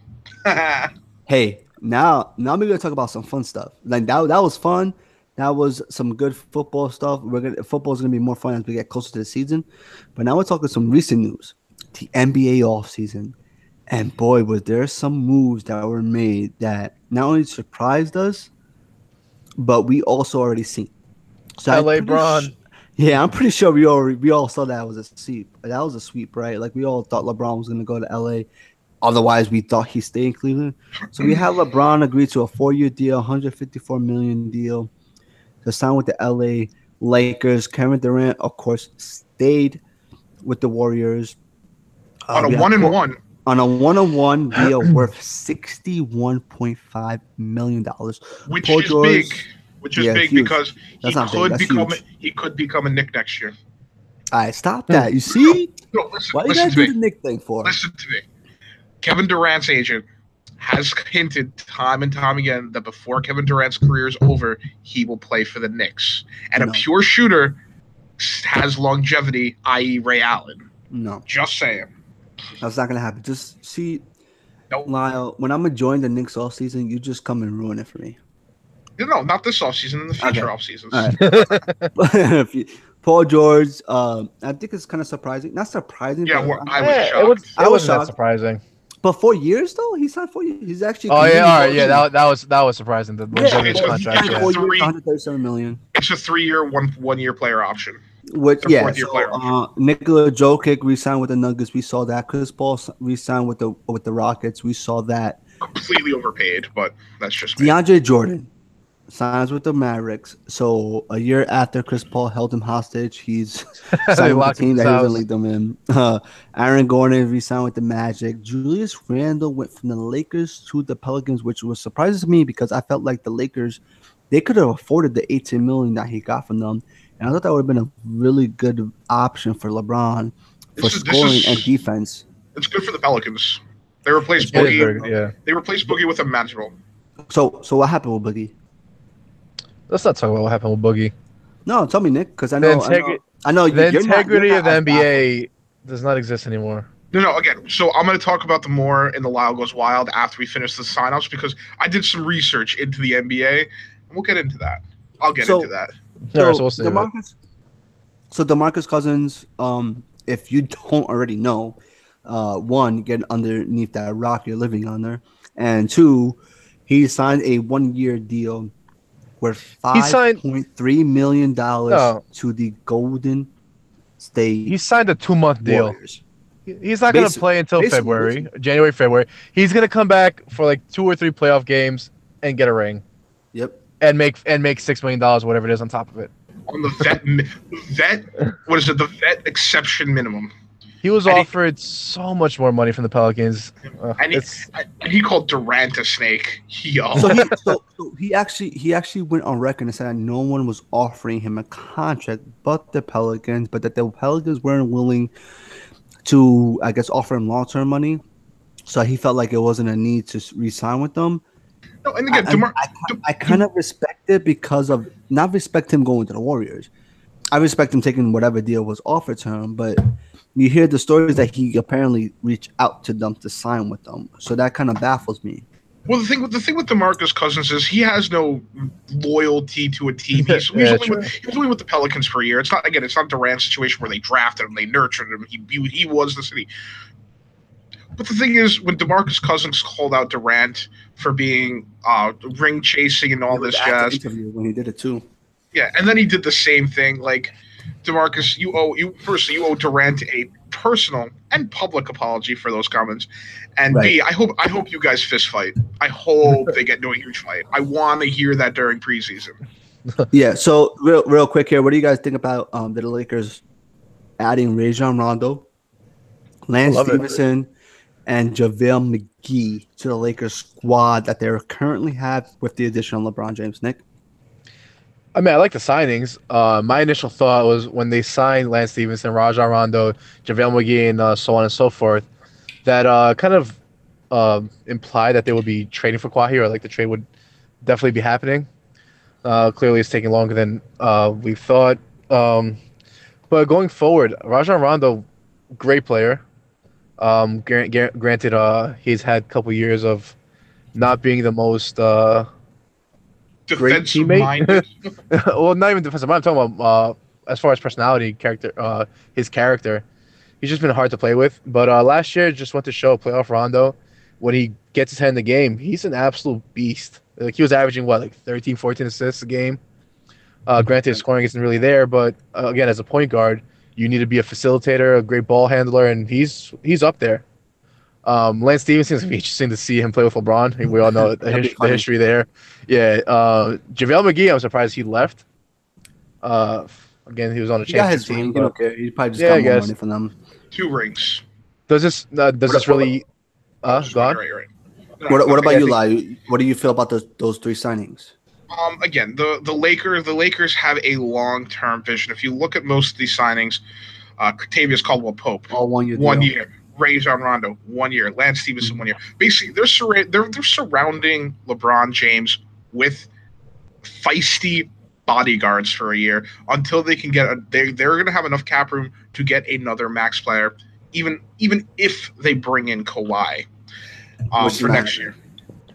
Hey, now we're gonna talk about some fun stuff. Like that was fun. That was some good football stuff. Football's gonna be more fun as we get closer to the season. But now we're talking some recent news. The NBA offseason. And boy, was there some moves that were made that not only surprised us, but we also already seen. So I'm LA pretty Bron. Yeah, I'm pretty sure we all saw that was a sweep. That was a sweep, right? Like we all thought LeBron was gonna go to LA. Otherwise, we thought he'd stay in Cleveland. So we have LeBron agree to a 4-year deal, $154 million deal to sign with the LA Lakers. Kevin Durant, of course, stayed with the Warriors On we a have 1-1. on a 1-on-1 deal worth $61.5 million. Which Paul is George- big. Which is Yeah, big huge. because That's not big, that's huge. he could become a Knick next year. All right, stop that. You see? No, listen, Why do you listen guys to do me. the Nick thing for? Listen to me. Kevin Durant's agent has hinted time and time again that before Kevin Durant's career is over, he will play for the Knicks. And No. a pure shooter has longevity, i.e. Ray Allen. No, Just saying. that's not gonna happen. Just see, Nope. Lyle, when I'm enjoying the Knicks all season, you just come and ruin it for me. No, not this offseason, in the future Okay. offseasons. All right. Paul George, I think it's kind of surprising. Not surprising. Yeah, but, well, I Yeah, was it shocked. was I was wasn't that shocked. surprising. but 4 years though, he signed 4 years. He's actually. Oh yeah, all right, committed yeah, to that was surprising. The Yeah, longevity of it's the a- contract. it's Yeah. 4 years, Three- 137 million. It's a 3-year, one-year player option. Which a yeah, fourth-year player Nikola Jokic re-signed with the Nuggets. We saw that. Chris Paul re-signed with the Rockets. We saw that. Completely overpaid, but that's just me. DeAndre Jordan signs with the Mavericks. So a year after Chris Paul held him hostage, he's They signed with the locked team him that he out. was lead them in. Aaron Gordon re-signed with the Magic. Julius Randle went from the Lakers to the Pelicans, which was surprising to me because I felt like the Lakers, they could have afforded the $18 million that he got from them. And I thought that would have been a really good option for LeBron for This scoring is- and defense. It's good for the Pelicans. They replaced It is very Boogie. good, yeah. They replaced Boogie with a manageable. So what happened with Boogie? Let's not talk about what happened with Boogie. No, tell me, Nick, because I The know, integri- I know The you're not- integrity you're of the not as NBA does not exist anymore. No, again. So I'm going to talk about the more in the Lyle Goes Wild after we finish the signups because I did some research into the NBA, and we'll get into that. I'll get So- into that. All right, so we'll save it. DeMarcus Cousins, if you don't already know, one, get underneath that rock you're living under, and two, He signed a 1-year deal worth He signed $5.3 million no, to the Golden State he signed a 2 month deal. Warriors. He's not going to play until Basically. January, February. He's going to come back for like 2 or 3 playoff games and get a ring Yep. and make $6 million, whatever it is, on top of it. On the vet, what is it? The vet exception minimum. He was And he, offered so much more money from the Pelicans. and he, It's and he called Durant a snake. Yo. So he actually went on record and said that no one was offering him a contract but the Pelicans, but that the Pelicans weren't willing to, I guess, offer him long-term money. So he felt like it wasn't a need to re-sign with them. No, and again, I kind of respect it because of not respect him going to the Warriors. I respect him taking whatever deal was offered to him, but you hear the stories that he apparently reached out to them to sign with them. So that kind of baffles me. well, the thing with DeMarcus Cousins is he has no loyalty to a team. He's only with the Pelicans for a year. It's not Durant's situation where they drafted him, they nurtured him. He was the city. But the thing is, when DeMarcus Cousins called out Durant for being ring chasing and all this jazz, interview when he did it too. yeah, and then he did the same thing. Like, DeMarcus, you owe Durant a personal and public apology for those comments, and Right. B, I hope you guys fist fight. I hope they get into a huge fight. I want to hear that during preseason. Yeah. So real quick here, what do you guys think about the Lakers adding Rajon Rondo, Lance Love it. Stevenson, and JaVale McGee to the Lakers squad that they currently have with the addition of LeBron James? Nick? I mean, I like the signings. My initial thought was when they signed Lance Stevenson, Rajon Rondo, JaVale McGee, and so on and so forth, that kind of implied that they would be trading for Kawhi, or like the trade would definitely be happening. Clearly, it's taking longer than we thought. But going forward, Rajon Rondo, great player. Granted, he's had a couple years of not being the most great Defensive teammate. minded. Well, not even defensive. I'm talking about as far as personality, character, his character. He's just been hard to play with. But last year, just went to show playoff Rondo. When he gets his head in the game, he's an absolute beast. Like, he was averaging like 13, 14 assists a game. Granted, his scoring isn't really there, but again, as a point guard, you need to be a facilitator, a great ball handler, and he's up there. Lance Stevenson, is going to be interesting to see him play with LeBron. We all know the history there. Yeah. JaVale McGee, I'm surprised he left. Again, he was on a championship team. He don't care. He probably just got more money from them. 2 rings. Does this really? Go on. Right. No, What about I you, think- Lai? What do you feel about those 3 signings? Again, the Lakers have a long-term vision. If you look at most of these signings, Kentavious Caldwell-Pope, All 1 year. 1 year. Rajon Rondo, 1 year. Lance Stevenson, 1 year. Basically, they're surrounding LeBron James with feisty bodyguards for a year until they can get they're going to have enough cap room to get another max player, even if they bring in Kawhi for next year.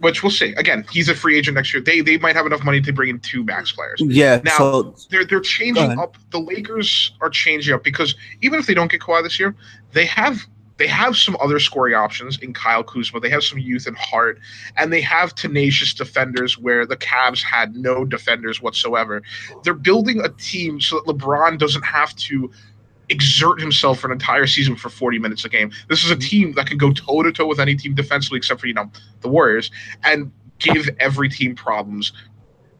Which we'll see. Again, he's a free agent next year. They might have enough money to bring in 2 max players. Yeah. Now, So they're changing up. The Lakers are changing up because even if they don't get Kawhi this year, they have some other scoring options in Kyle Kuzma. They have some youth and heart, and they have tenacious defenders where the Cavs had no defenders whatsoever. They're building a team so that LeBron doesn't have to exert himself for an entire season for 40 minutes a game. This is a team that can go toe-to-toe with any team defensively except for, the Warriors, and give every team problems.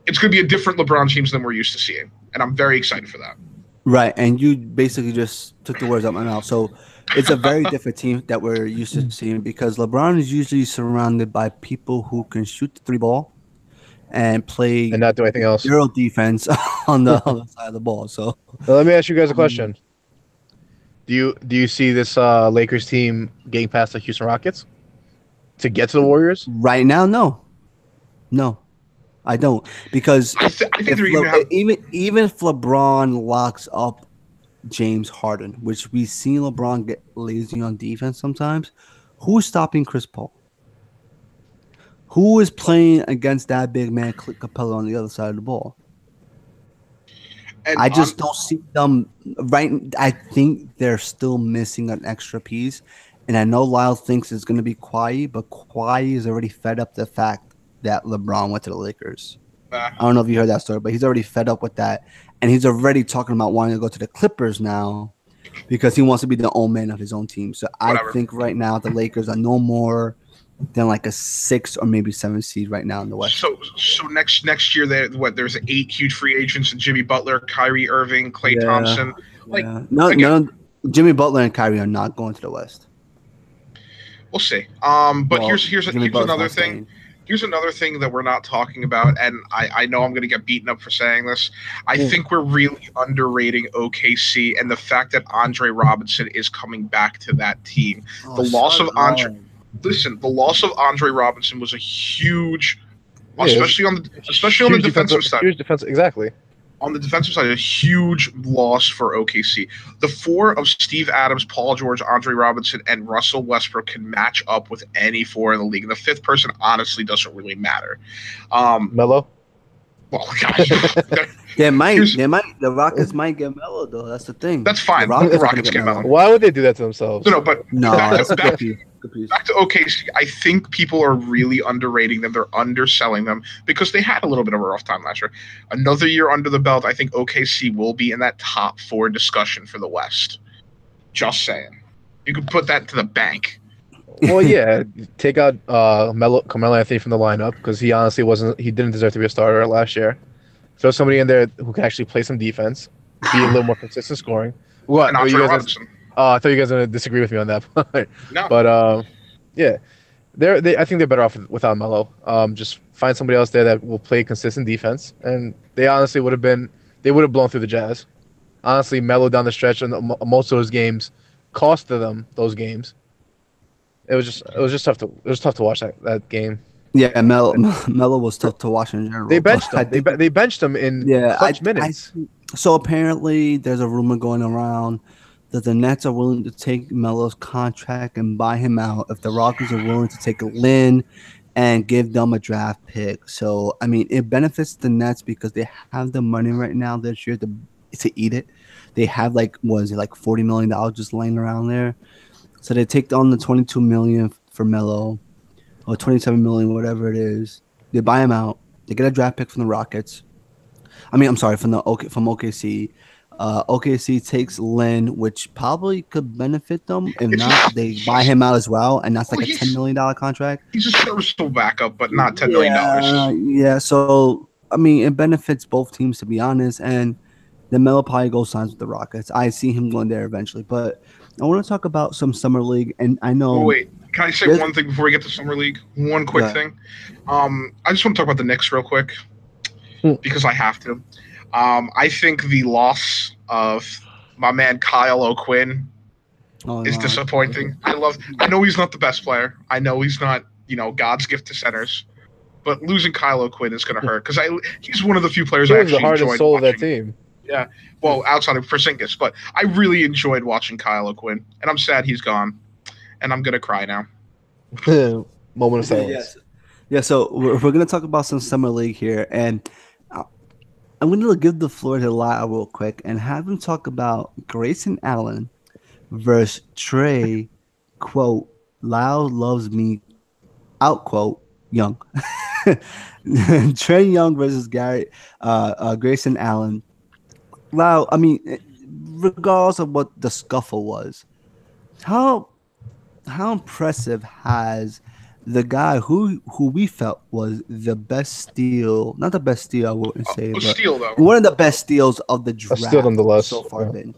It's going to be a different LeBron James than we're used to seeing, and I'm very excited for that. right, and you basically just took the words out of my mouth. So it's a very different team that we're used to seeing because LeBron is usually surrounded by people who can shoot the 3 ball and play And not do anything else. zero defense on the other side of the ball. So Now, let me ask you guys a question. Do you see this Lakers team getting past the Houston Rockets to get to the Warriors? right now, no, I don't, because I think if they're going to have. even if LeBron locks up James Harden, which we've seen LeBron get lazy on defense sometimes, who's stopping Chris Paul? Who is playing against that big man, Clint Capella, on the other side of the ball? And I just don't see them right. I think they're still missing an extra piece. And I know Lyle thinks it's going to be Kawhi, but Kawhi is already fed up the fact that LeBron went to the Lakers. Uh, I don't know if you heard that story, but he's already fed up with that, and he's already talking about wanting to go to the Clippers now because he wants to be the own man of his own team. So I whatever. think right now the Lakers are no more than like a 6 or maybe 7 seed right now in the West. So next year there's 8 huge free agents: Jimmy Butler, Kyrie Irving, Klay Yeah. Thompson. Like Yeah. No, Jimmy Butler and Kyrie are not going to the West. we'll see. But Well, here's Jimmy Butler's another not thing. staying. Here's another thing that we're not talking about, and I know I'm going to get beaten up for saying this. I think we're really underrating OKC and the fact that Andre Robinson is coming back to that team. Oh, The loss shut of Andre. up. Listen, the loss of Andre Robinson was a huge, Yeah, it was especially on the defensive side. Huge defensive, exactly. On the defensive side, a huge loss for OKC. The 4 of Steve Adams, Paul George, Andre Robinson, and Russell Westbrook can match up with any 4 in the league. And the 5th person honestly doesn't really matter. Melo. Well, gosh, The Rockets might get Melo though. That's the thing. that's fine. The The Rockets Rockets are get gonna Melo. Why would they do that to themselves? No, but No, back that's to, a good piece. back to OKC, I think people are really underrating them. They're underselling them because they had a little bit of a rough time last year. Another year under the belt, I think OKC will be in that top 4 discussion for the West. Just saying. You could put that to the bank. Well, yeah, take out Carmelo Anthony from the lineup because he honestly didn't deserve to be a starter last year. Throw somebody in there who can actually play some defense, be a little more consistent scoring. What? And Are Andre you guys? Robinson. I thought you guys were gonna disagree with me on that part. No. But yeah, I think they're better off without Melo. Just find somebody else there that will play consistent defense, and they honestly would have blown through the Jazz. Honestly, Melo down the stretch and most of those games costed them those games. It was just tough to watch that game. Yeah, Melo was tough to watch in general. They benched but him. They benched him in clutch minutes. So apparently, there's a rumor going around that the Nets are willing to take Melo's contract and buy him out if the Rockets are willing to take Lynn and give them a draft pick. So I mean, it benefits the Nets because they have the money right now this year to eat it. They have $40 million just laying around there. So they take on the $22 million for Melo, or $27 million, whatever it is. They buy him out. They get a draft pick from the Rockets. I'm sorry, from OKC. OKC takes Lynn, which probably could benefit them. If not, they buy him out as well, and that's like a $10 million contract. He's a serviceable backup, but not $10 million. Yeah, so I mean, it benefits both teams, to be honest. And then Melo probably goes signs with the Rockets. I see him going there eventually, but I want to talk about some summer league, and I know. Oh, wait, can I say one thing before we get to summer league? One quick thing. I just want to talk about the Knicks real quick because I have to. I think the loss of my man Kyle O'Quinn is disappointing. I know he's not the best player. I know he's not, God's gift to centers. But losing Kyle O'Quinn is going to hurt because he's one of the few players I actually enjoyed the heart and soul watching. of that team. Yeah, well, outside of Porzingis, but I really enjoyed watching Kyle O'Quinn, and I'm sad he's gone, and I'm gonna cry now. Moment of silence. Yeah, so we're gonna talk about some summer league here, and I'm gonna give the floor to Lyle real quick and have him talk about Grayson Allen versus Trey. Quote: Lyle loves me. Out quote Young. Trey Young versus Grayson Allen. Wow, I mean, regardless of what the scuffle was, how impressive has the guy who we felt was the best steal, not the best steal, I wouldn't say, but steal, though. one of the best steals of the draft steal nonetheless, so far been.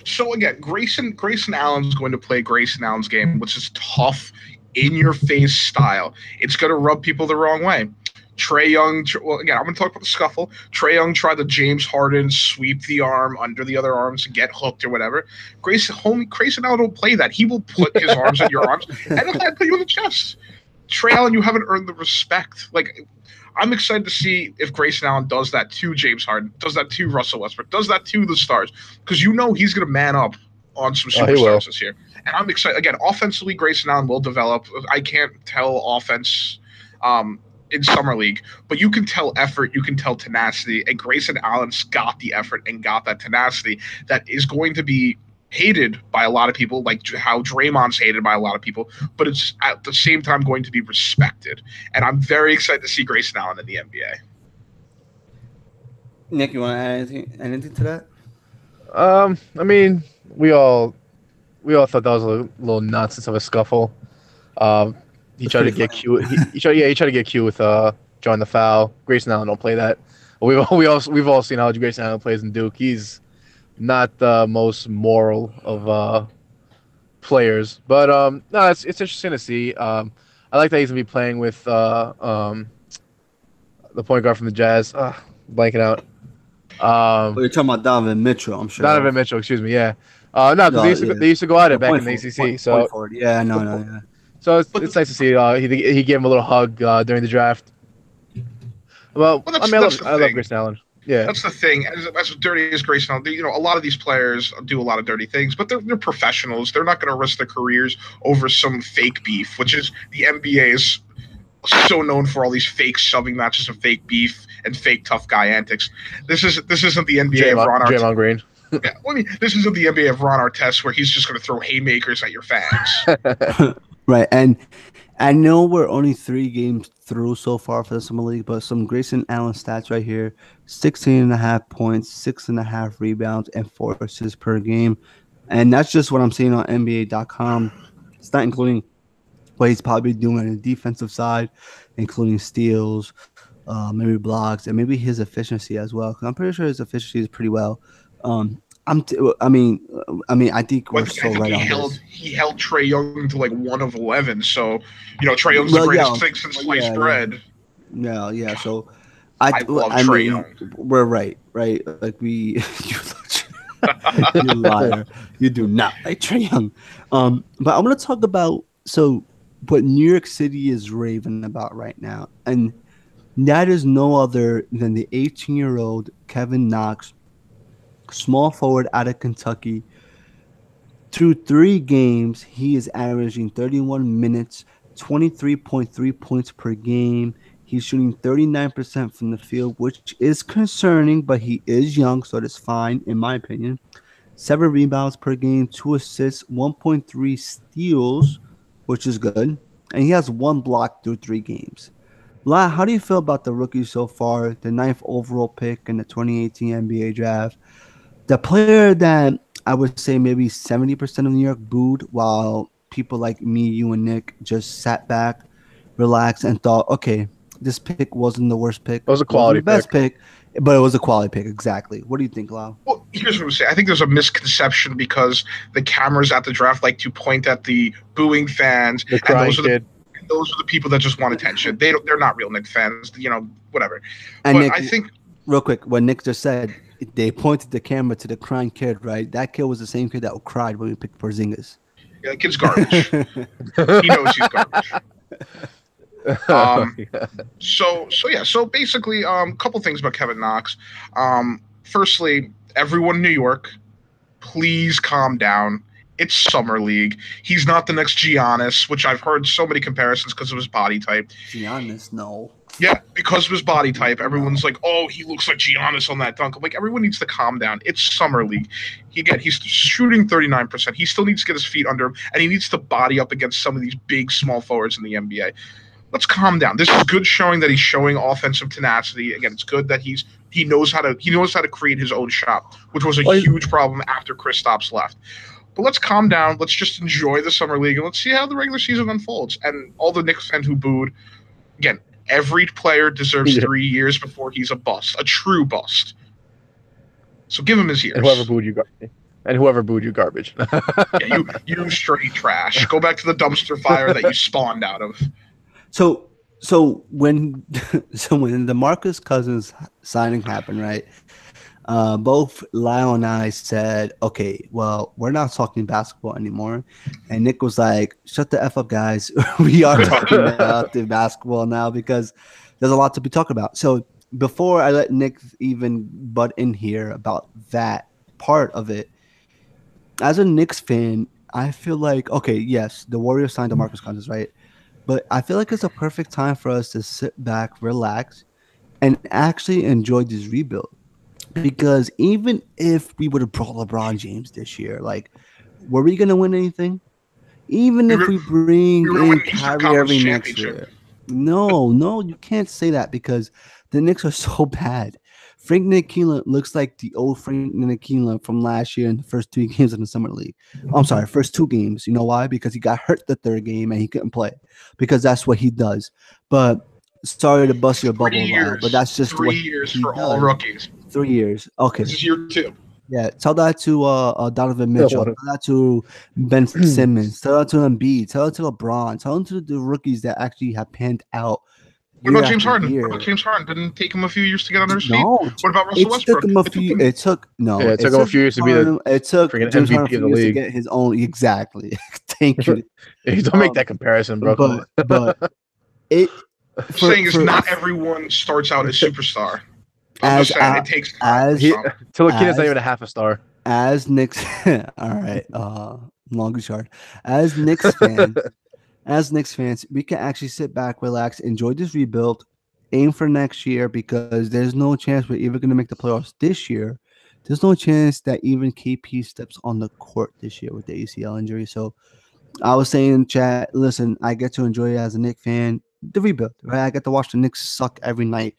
So again, Grayson Allen's going to play Grayson Allen's game, which is tough, in-your-face style. It's going to rub people the wrong way. Trae Young, well, again, I'm going to talk about the scuffle. Trae Young tried the James Harden sweep the arm under the other arms to get hooked or whatever. Grayson Allen don't play that. He will put his arms on your arms and he'll put you in the chest. Trae Allen, you haven't earned the respect. Like, I'm excited to see if Grayson Allen does that to James Harden, does that to Russell Westbrook, does that to the stars, because he's going to man up on some superstars this year. And I'm excited. Again, offensively, Grayson Allen will develop. I can't tell offense in summer league, but you can tell effort, you can tell tenacity, and Grayson Allen's got the effort and got that tenacity that is going to be hated by a lot of people, like how Draymond's hated by a lot of people, but it's at the same time going to be respected. And I'm very excited to see Grayson Allen in the NBA. Nick, you want to add anything to that? I mean, we all we all thought that was a little nonsense of a scuffle. Um, he It's tried to pretty get funny. cute. He tried to get cute with drawing the foul. Grayson Allen don't play that. We've all seen how Grayson Allen plays in Duke. He's not the most moral of players, but no, it's interesting to see. I like that he's gonna be playing with the point guard from the Jazz. Blanking out. Well, Um, you're talking about Donovan Mitchell, I'm sure. Donovan Mitchell, excuse me. Yeah. No, because No, yeah. they used to go at The it back point in the forward, ACC. point So forward. Yeah, no, yeah. so But it's nice to see. He gave him a little hug during the draft. Well, well, I mean, that's the I love thing. Grayson Allen. Yeah. That's the thing. As dirty as Grayson Allen, a lot of these players do a lot of dirty things, but they're professionals. They're not going to risk their careers over some fake beef, which is the NBA is so known for all these fake shoving matches and fake beef and fake tough guy antics. This isn't the NBA of Ron Artest. Draymond Green. Yeah, I mean, this isn't the NBA of Ron Artest where he's just going to throw haymakers at your fans. Right, and I know we're only 3 games through so far for the Summer League, but some Grayson Allen stats right here: 16.5 points, 6.5 rebounds, and 4 assists per game. And that's just what I'm seeing on NBA.com. It's not including what he's probably doing on the defensive side, including steals, maybe blocks, and maybe his efficiency as well. 'Cause I'm pretty sure his efficiency is pretty well. Um, I think But we're I so think right on this. he held Trey Young to like 1 of 11. So Trey Young's the Well, greatest yeah, thing since well, sliced yeah, bread. yeah, yeah. So, I love I Trey mean, Young. we're right, right? Like you liar, you do not like Trey Young. But I'm gonna talk about what New York City is raving about right now, and that is no other than the 18-year-old Kevin Knox, small forward out of Kentucky. Through 3 games, he is averaging 31 minutes, 23.3 points per game. He's shooting 39% from the field, which is concerning, but he is young, so that's fine, in my opinion. 7 rebounds per game, 2 assists, 1.3 steals, which is good. And he has 1 block through 3 games. La, how do you feel about the rookie so far, the 9th overall pick in the 2018 NBA draft? The player that I would say maybe 70% of New York booed, while people like me, you, and Nick just sat back, relaxed, and thought, okay, this pick wasn't the worst pick, It was a wasn't quality the best pick. pick, but it was a quality pick. Exactly. What do you think, Lau? Well, here's what I'm saying. I think there's a misconception because the cameras at the draft like to point at the booing fans, The and crying kid. those are the people that just want attention. They're not real Knicks fans, whatever. And But Nick, I think real quick, what Nick just said, they pointed the camera to the crying kid, right? That kid was the same kid that cried when we picked Porzingis. yeah, the kid's garbage. He knows he's garbage. Um, So basically, couple things about Kevin Knox. Firstly, everyone in New York, please calm down. It's summer league. He's not the next Giannis, which I've heard so many comparisons because of his body type. Giannis, no. Yeah, because of his body type, everyone's like, "Oh, he looks like Giannis on that dunk." I'm like, everyone needs to calm down. It's summer league. He's shooting 39%. He still needs to get his feet under him, and he needs to body up against some of these big small forwards in the NBA. Let's calm down. This is good showing that he's showing offensive tenacity. Again, it's good that he knows how to create his own shot, which was a huge problem after Kristaps left. But let's calm down. Let's just enjoy the summer league and let's see how the regular season unfolds. And all the Knicks fans who booed, again, every player deserves 3 years before he's a bust, a true bust. So give him his years. And whoever booed you, garbage. Yeah, you straight trash. Go back to the dumpster fire that you spawned out of. So when when the Marcus Cousins signing happened, right? Both Lyle and I said, okay, well, we're not talking basketball anymore. And Nick was like, shut the F up, guys. We are talking about the basketball now because there's a lot to be talked about. So before I let Nick even butt in here about that part of it, as a Knicks fan, I feel like, okay, yes, the Warriors signed DeMarcus Cousins, right? But I feel like it's a perfect time for us to sit back, relax, and actually enjoy this rebuild. Because even if we would have brought LeBron James this year, like, were we gonna win anything? Even We if were we bring we were going to in win the Eastern Kyrie Conference Irving next championship. year, no, you can't say that because the Knicks are so bad. Frank Ntilikina looks like the old Frank Ntilikina from last year in the first 3 games in the summer league. I'm sorry, first 2 games. You know why? Because he got hurt the third game and he couldn't play because that's what he does. But sorry to bust your Three bubble, Lyle, but years, that's just what 3 years he for all does. rookies. 3 years. This Okay. is year 2. Yeah, tell that to Donovan No, Mitchell. Tell that to Ben Simmons. Tell that to Embiid. Tell it to LeBron. Tell them to the rookies that actually have panned out What year about James after Harden? What about year. James Harden? Didn't it take him a few years to get under his feet. No, What about Russell it took Westbrook? him a It took few. him. It took no. yeah, it It took him a took few years to be the Harden. It took freaking James Harden a MVP of few the years to league. get his own. Exactly. Thank you. Don't make that comparison, bro. Come But it I'm saying is for not everyone starts out as superstar. I'm as just saying it takes time for as he some. Tilakina's not as even a half a star. as Knicks. All right. Long and short. As Knicks fans. As Knicks fans, we can actually sit back, relax, enjoy this rebuild, aim for next year because there's no chance we're even going to make the playoffs this year. There's no chance that even KP steps on the court this year with the ACL injury. So I was saying in chat, listen, I get to enjoy it as a Knicks fan, the rebuild, right? I get to watch the Knicks suck every night.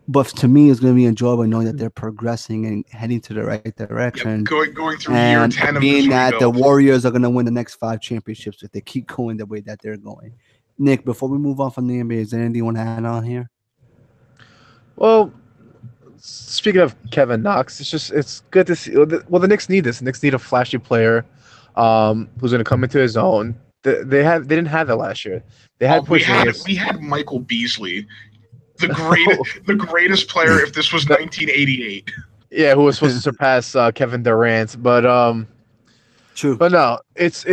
But to me, it's going to be enjoyable knowing that they're progressing and heading to the right Yep, direction. going through year And 10 of this being that the rebuild. Warriors are going to win the next 5 championships if they keep going the way that they're going. Nick, before we move on from the NBA, is there anything you want to add on here? Well, speaking of Kevin Knox, it's good to see. Well, the Knicks need this. The Knicks need a flashy player, who's going to come into his own. They didn't have that last year. They had Porzingis. We had Michael Beasley, the greatest player if this was 1988. Yeah, who was supposed to surpass Kevin Durant, True. but no, it's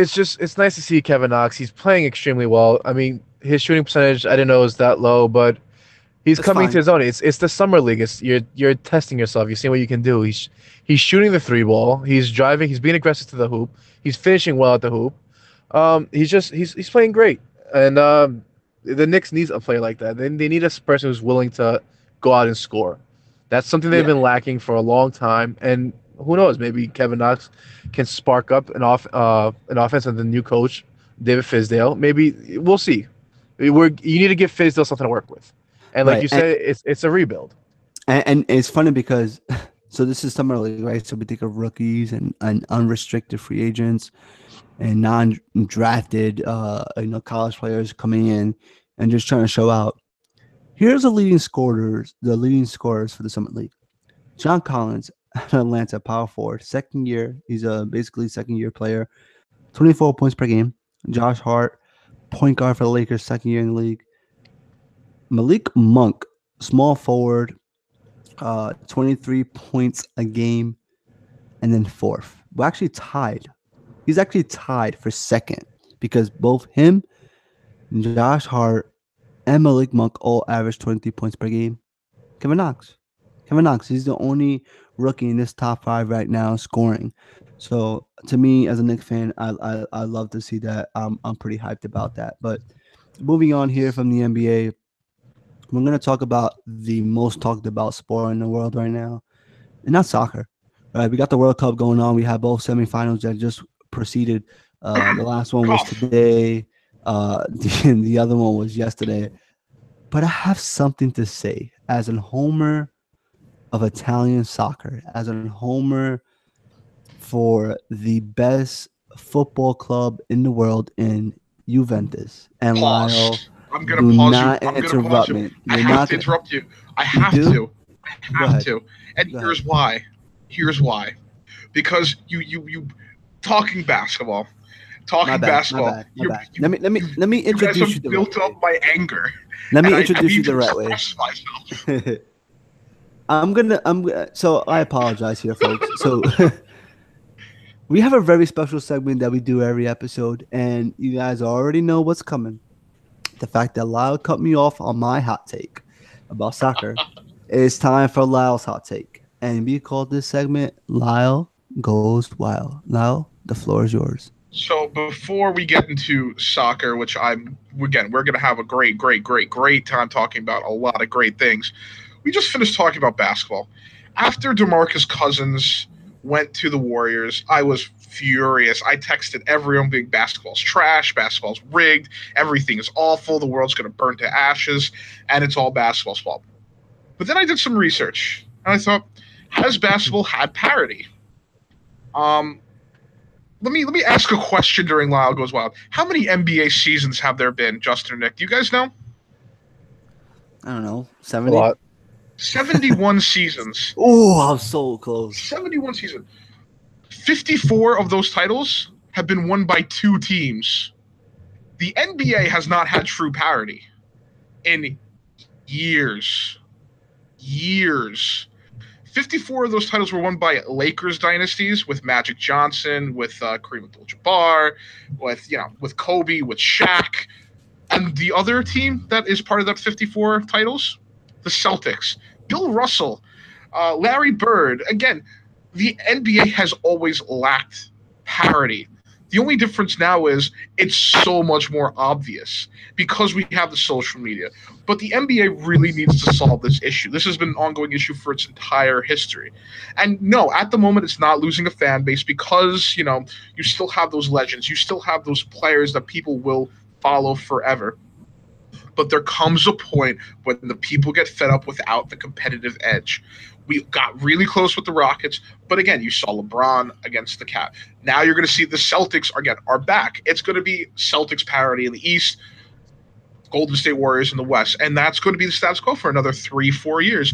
nice to see Kevin Knox. He's playing extremely well. I mean, his shooting percentage I didn't know was that low, but he's It's coming to fine. his own. It's the summer league. You're testing yourself. You're seeing what you can do. He's shooting the three ball. He's driving. He's being aggressive to the hoop. He's finishing well at the hoop. He's playing great, and the Knicks needs a player like that. They need a person who's willing to go out and score. That's something they've Yeah. been lacking for a long time, and who knows? Maybe Kevin Knox can spark up an offense under the new coach, David Fizdale. Maybe we'll see. You need to give Fizdale something to work with, and like Right. you said, it's a rebuild. And it's funny because so this is summer league, right? So we think of rookies and unrestricted free agents and non-drafted college players coming in and just trying to show out. Here's the leading scorers for the Summit League. John Collins, Atlanta power forward, second year. He's a basically second year player. 24 points per game. Josh Hart, point guard for the Lakers, second year in the league. Malik Monk, small forward, 23 points a game, and then fourth. We're actually tied. He's actually tied for second because both him, Josh Hart, and Malik Monk all average 23 points per game. Kevin Knox. He's the only rookie in this top 5 right now scoring. So to me, as a Knicks fan, I love to see that. I'm pretty hyped about that. But moving on here from the NBA, we're going to talk about the most talked about sport in the world right now, and that's soccer. Right, we got the World Cup going on. We have both semifinals that just proceeded. The last one was Cough. today. The other one was yesterday. But I have something to say as a homer of Italian soccer, as a homer for the best football club in the world in Juventus. And Lyle, Pause. I'm do gonna pause you. not I'm gonna interrupt pause you. me. I You're have not to gonna, interrupt you. I you have do? to. I Go have ahead. to. And Go here's ahead. why. Here's why. Because you talking basketball. My Talking bad. My basketball. bad. My bad. Let me You guys introduce you have the right built way. up my anger. Let me And I introduce you need the to right way. express myself. So I apologize here, folks. So we have a very special segment that we do every episode, and you guys already know what's coming. The fact that Lyle cut me off on my hot take about soccer. It's time for Lyle's hot take. And we call this segment Lyle Goes Wild. Lyle, the floor is yours. So before we get into soccer, which we're gonna have a great time talking about a lot of great things. We just finished talking about basketball. After DeMarcus Cousins went to the Warriors, I was furious. I texted everyone being basketball's trash, basketball's rigged, everything is awful, the world's going to burn to ashes, and it's all basketball's fault. But then I did some research, and I thought, has basketball had parity? Um, let me ask a question during Lyle Goes Wild. How many NBA seasons have there been, Justin or Nick? Do you guys know? I don't know, A 70. lot. 71 seasons. Oh, I'm so close. 71 seasons. 54 of those titles have been won by two teams. The NBA has not had true parity in years. Years. 54 of those titles were won by Lakers dynasties with Magic Johnson, with Kareem Abdul-Jabbar, with Kobe, with Shaq. And the other team that is part of that 54 titles, the Celtics. Bill Russell, Larry Bird. Again, the NBA has always lacked parity. The only difference now is it's so much more obvious because we have the social media. But the NBA really needs to solve this issue. This has been an ongoing issue for its entire history. And no, at the moment, it's not losing a fan base because, you still have those legends. You still have those players that people will follow forever. But there comes a point when the people get fed up without the competitive edge. We got really close with the Rockets, but again, you saw LeBron against the Cavs. Now you're going to see the Celtics are back. It's going to be Celtics parity in the East, Golden State Warriors in the West, and that's going to be the status quo for another 3-4 years.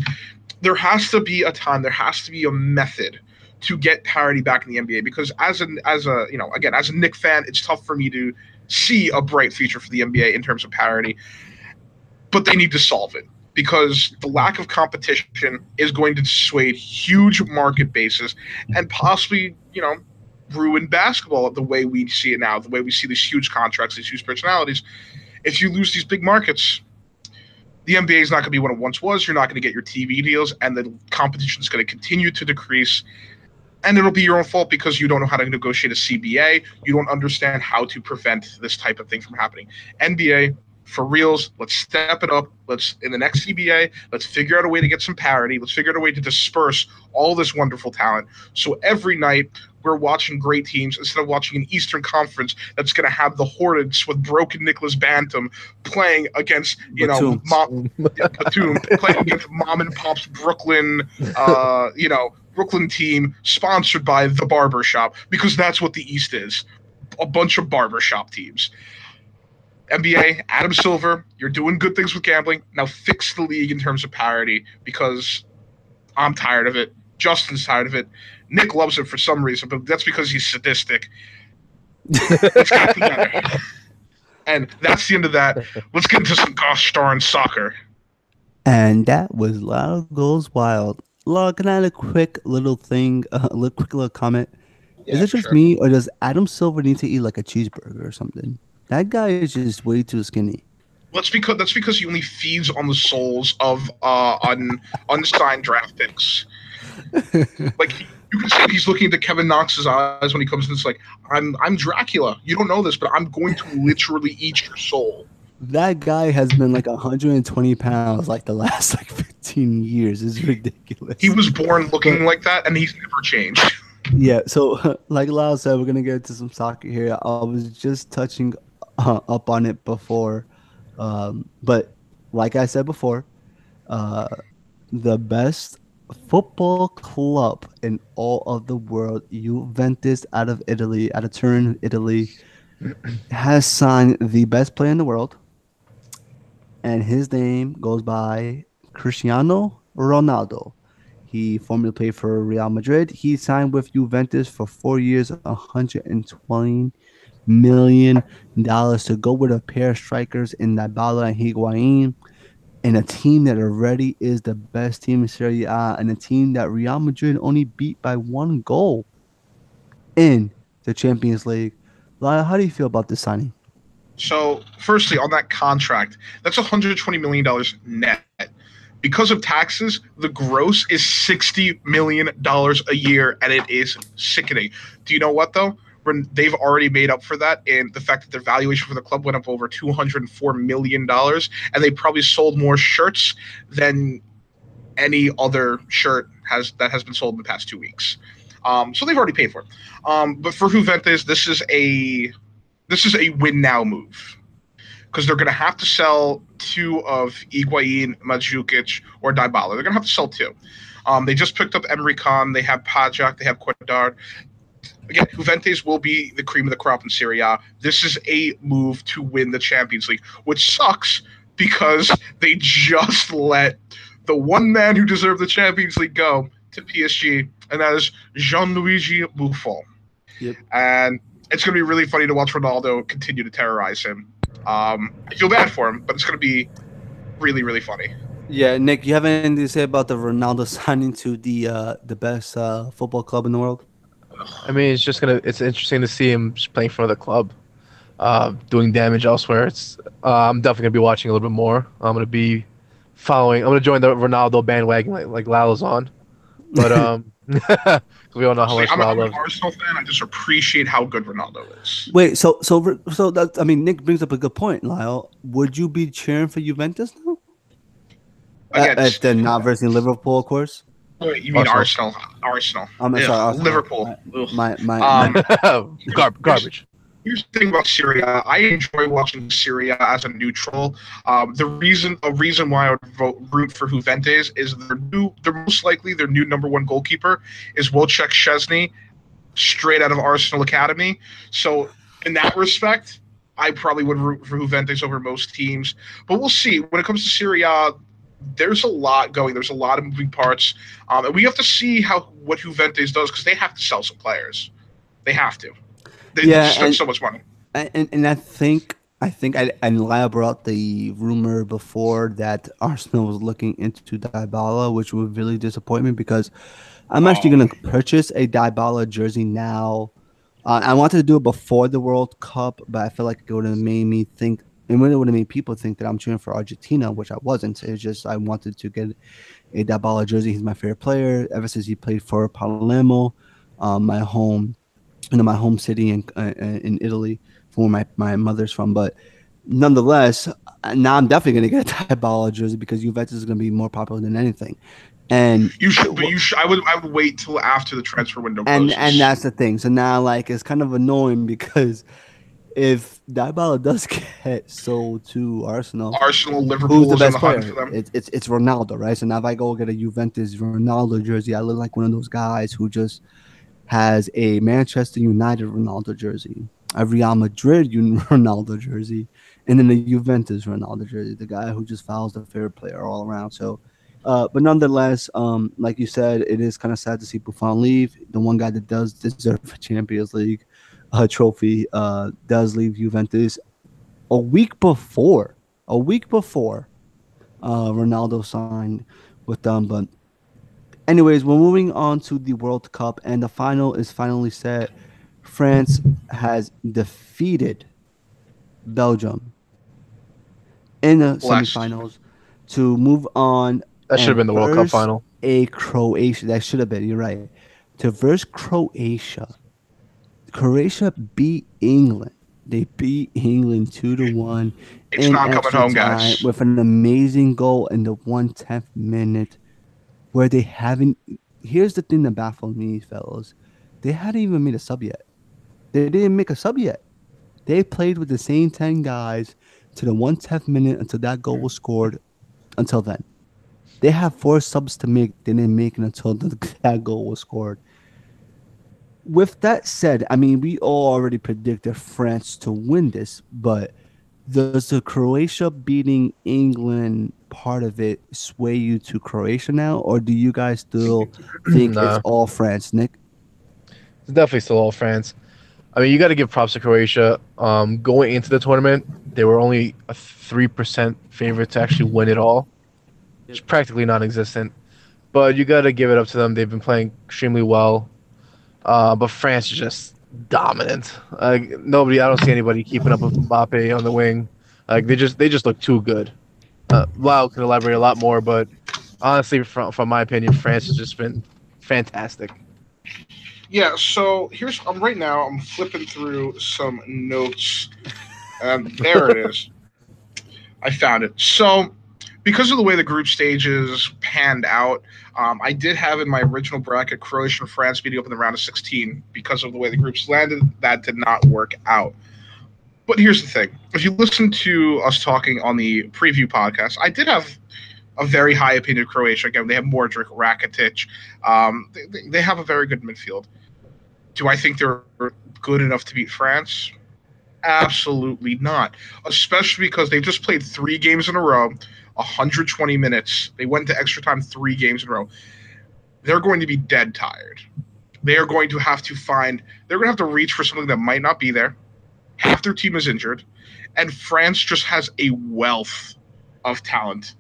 There has to be a time, there has to be a method to get parity back in the NBA because as a Knicks fan, it's tough for me to see a bright future for the NBA in terms of parity, but they need to solve it. Because the lack of competition is going to dissuade huge market bases and possibly, ruin basketball the way we see it now, the way we see these huge contracts, these huge personalities. If you lose these big markets, the NBA is not going to be what it once was. You're not going to get your TV deals, and the competition is going to continue to decrease. And it'll be your own fault because you don't know how to negotiate a CBA. You don't understand how to prevent this type of thing from happening. NBA, for reals, let's step it up. Let's, in the next CBA, let's figure out a way to get some parity. Let's figure out a way to disperse all this wonderful talent. So every night we're watching great teams instead of watching an Eastern Conference that's going to have the Hornets with broken Nicholas Bantam playing against, Batum. playing against mom and pop's Brooklyn, Brooklyn team sponsored by the Barbershop, because that's what the East is. A bunch of barbershop teams. NBA, Adam Silver, you're doing good things with gambling. Now fix the league in terms of parity because I'm tired of it. Justin's tired of it. Nick loves it for some reason, but that's because he's sadistic. Let's get together. And that's the end of that. Let's get into some gosh darn soccer. And that was Lyle Goes Wild. Lyle, can I add a quick little thing, quick little comment? Yeah, Is it just sure. me, or does Adam Silver need to eat like a cheeseburger or something? That guy is just way too skinny. That's because he only feeds on the souls of unsigned draft picks. Like you can see he's looking into Kevin Knox's eyes when he comes in. It's like I'm Dracula. You don't know this, but I'm going to literally eat your soul. That guy has been like 120 pounds like the last 15 years. It's ridiculous. He was born looking like that, and he's never changed. Yeah, so like Lyle said, we're gonna get into some soccer here. I was just touching up on it before, but like I said before, the best football club in all of the world, Juventus out of Turin, Italy, has signed the best player in the world, and his name goes by Cristiano Ronaldo. He formerly played for Real Madrid. He signed with Juventus for 4 years, $120 million to go with a pair of strikers in Dybala and Higuain, and a team that already is the best team in Serie A, and a team that Real Madrid only beat by 1 goal in the Champions League. Lyle, how do you feel about this signing? So, firstly, on that contract, that's $120 million net. Because of taxes, the gross is $60 million a year, and it is sickening. Do you know what, though? They've already made up for that in the fact that their valuation for the club went up over $204 million, and they probably sold more shirts than any other shirt has been sold in the past 2 weeks. So they've already paid for it. But for Juventus, this is a win now move because they're going to have to sell two of Higuain, Mandzukic, or Dybala. They're going to have to sell two. They just picked up Emery Khan. They have Pajak. They have Quadrado. Again, Juventus will be the cream of the crop in Serie A. This is a move to win the Champions League, which sucks because they just let the one man who deserved the Champions League go to PSG, and that is Gianluigi Buffon. Yep. And it's going to be really funny to watch Ronaldo continue to terrorize him. I feel bad for him, but it's going to be really, really funny. Yeah, Nick, you have anything to say about the Ronaldo signing to the best football club in the world? I mean, it's interesting to see him just playing for another club, doing damage elsewhere. I'm definitely gonna be watching a little bit more. I'm gonna be following. I'm gonna join the Ronaldo bandwagon like Lalo's on, but because we all know how much I'm Lalo an Arsenal fan. I just appreciate how good Ronaldo is. Wait, so that, I mean, Nick brings up a good point, Lyle. Would you be cheering for Juventus now? If they're not versus Liverpool, of course. Wait, you mean Arsenal? Arsenal. I'm sorry, Arsenal. Liverpool. garbage. Here's the thing about Serie A. I enjoy watching Serie A as a neutral. A reason why I would root for Juventus is they're most likely their new number one goalkeeper is Wojciech Szczesny, straight out of Arsenal Academy. So in that respect, I probably would root for Juventus over most teams. But we'll see. When it comes to Serie A, there's a lot going. There's a lot of moving parts, and we have to see what Juventus does because they have to sell some players. They have to. They spend so much money. And I think and Lyle brought the rumor before that Arsenal was looking into Dybala, which would really disappoint me because I'm actually going to purchase a Dybala jersey now. I wanted to do it before the World Cup, but I feel like it would have made me think. It would have made people think that I'm cheering for Argentina, which I wasn't. It's just I wanted to get a Dybala jersey. He's my favorite player ever since he played for Palermo, my home city in Italy, from where my mother's from. But nonetheless, now I'm definitely going to get a Dybala jersey because Juventus is going to be more popular than anything. And you should. I would wait till after the transfer window closes. And that's the thing. So now, like, it's kind of annoying because if Dybala does get sold to Arsenal, Liverpool, who's the best player? For them? It's Ronaldo, right? So now if I go get a Juventus Ronaldo jersey, I look like one of those guys who just has a Manchester United Ronaldo jersey, a Real Madrid Ronaldo jersey, and then a Juventus Ronaldo jersey, the guy who just follows the favorite player all around. So, but nonetheless, like you said, it is kind of sad to see Buffon leave. The one guy that does deserve a Champions League trophy does leave Juventus a week before Ronaldo signed with them. But anyways, we're moving on to the World Cup, and the final is finally set. France has defeated Belgium in the semifinals to move on. That should have been the World Cup final. Croatia. That should have been. You're right. To verse Croatia. Croatia beat England. They beat England 2-1. It's not coming home, guys. With an amazing goal in the 1/10th minute, where they haven't. Here's the thing that baffled me, fellas. They hadn't even made a sub yet. They didn't make a sub yet. They played with the same 10 guys to the 1/10th minute until that goal was scored. Until then, they have 4 subs to make. They didn't make it until that goal was scored. With that said, I mean, we all already predicted France to win this, but does the Croatia beating England part of it sway you to Croatia now, or do you guys still think it's all France, Nick? It's definitely still all France. I mean, you got to give props to Croatia. Going into the tournament, they were only a 3% favorite to actually win it all. It's practically non-existent, but you got to give it up to them. They've been playing extremely well. But France is just dominant. I don't see anybody keeping up with Mbappe on the wing. Like they just look too good. Lau can elaborate a lot more, but honestly, from my opinion, France has just been fantastic. Yeah. So right now I'm flipping through some notes, and there it is. I found it. So because of the way the group stages panned out, I did have in my original bracket Croatia and France meeting up in the round of 16. Because of the way the groups landed, that did not work out. But here's the thing: if you listen to us talking on the preview podcast, I did have a very high opinion of Croatia. Again, they have Modric, Rakitic. They have a very good midfield. Do I think they're good enough to beat France? Absolutely not. Especially because they've just played 3 games in a row, 120 minutes. They went to extra time 3 games in a row. They're going to be dead tired. They are going to have to find, they're going to have to reach for something that might not be there. Half their team is injured. And France just has a wealth of talent.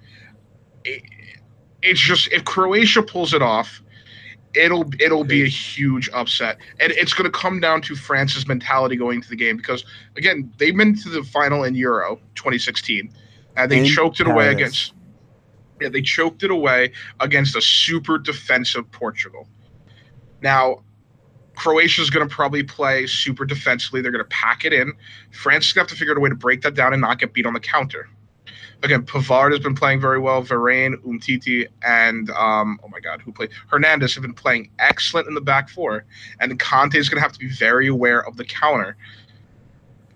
It's just, if Croatia pulls it off, it'll be a huge upset, and it's going to come down to France's mentality going into the game, because again, they went to the final in Euro 2016 and they choked it away against a super defensive Portugal. Now Croatia's going to probably play super defensively. They're going to pack it in. France is going to have to figure out a way to break that down and not get beat on the counter. Again, Pavard has been playing very well. Varane, Umtiti, and oh my God, who played? Hernandez have been playing excellent in the back four. And Conte is going to have to be very aware of the counter.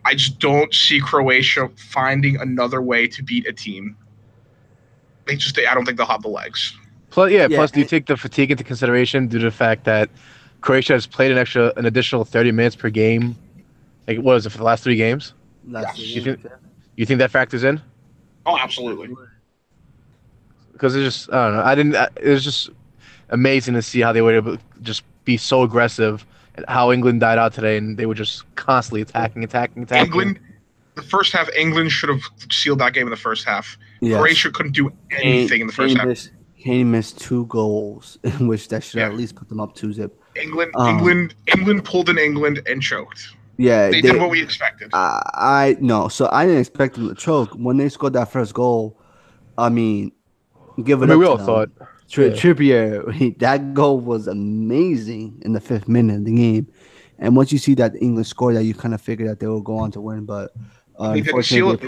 I just don't see Croatia finding another way to beat a team. I don't think they'll have the legs. Plus, plus, do you take the fatigue into consideration due to the fact that Croatia has played an additional 30 minutes per game? Like, what is it for the last 3 games? You think that factors in? Oh, absolutely. Because it's just, I don't know. It was just amazing to see how they were able to just be so aggressive, and how England died out today, and they were just constantly attacking. England, the first half, England should have sealed that game in the first half. Yes. Croatia couldn't do anything in the first half. Kane missed 2 goals, in which that should at least put them up 2-0. England pulled in England and choked. Yeah, they did what we expected. So I didn't expect them to choke when they scored that first goal. I mean, we all thought Trippier, that goal was amazing in the 5th minute of the game. And once you see that England scored that, you kind of figure that they will go on to win. But they didn't seal it.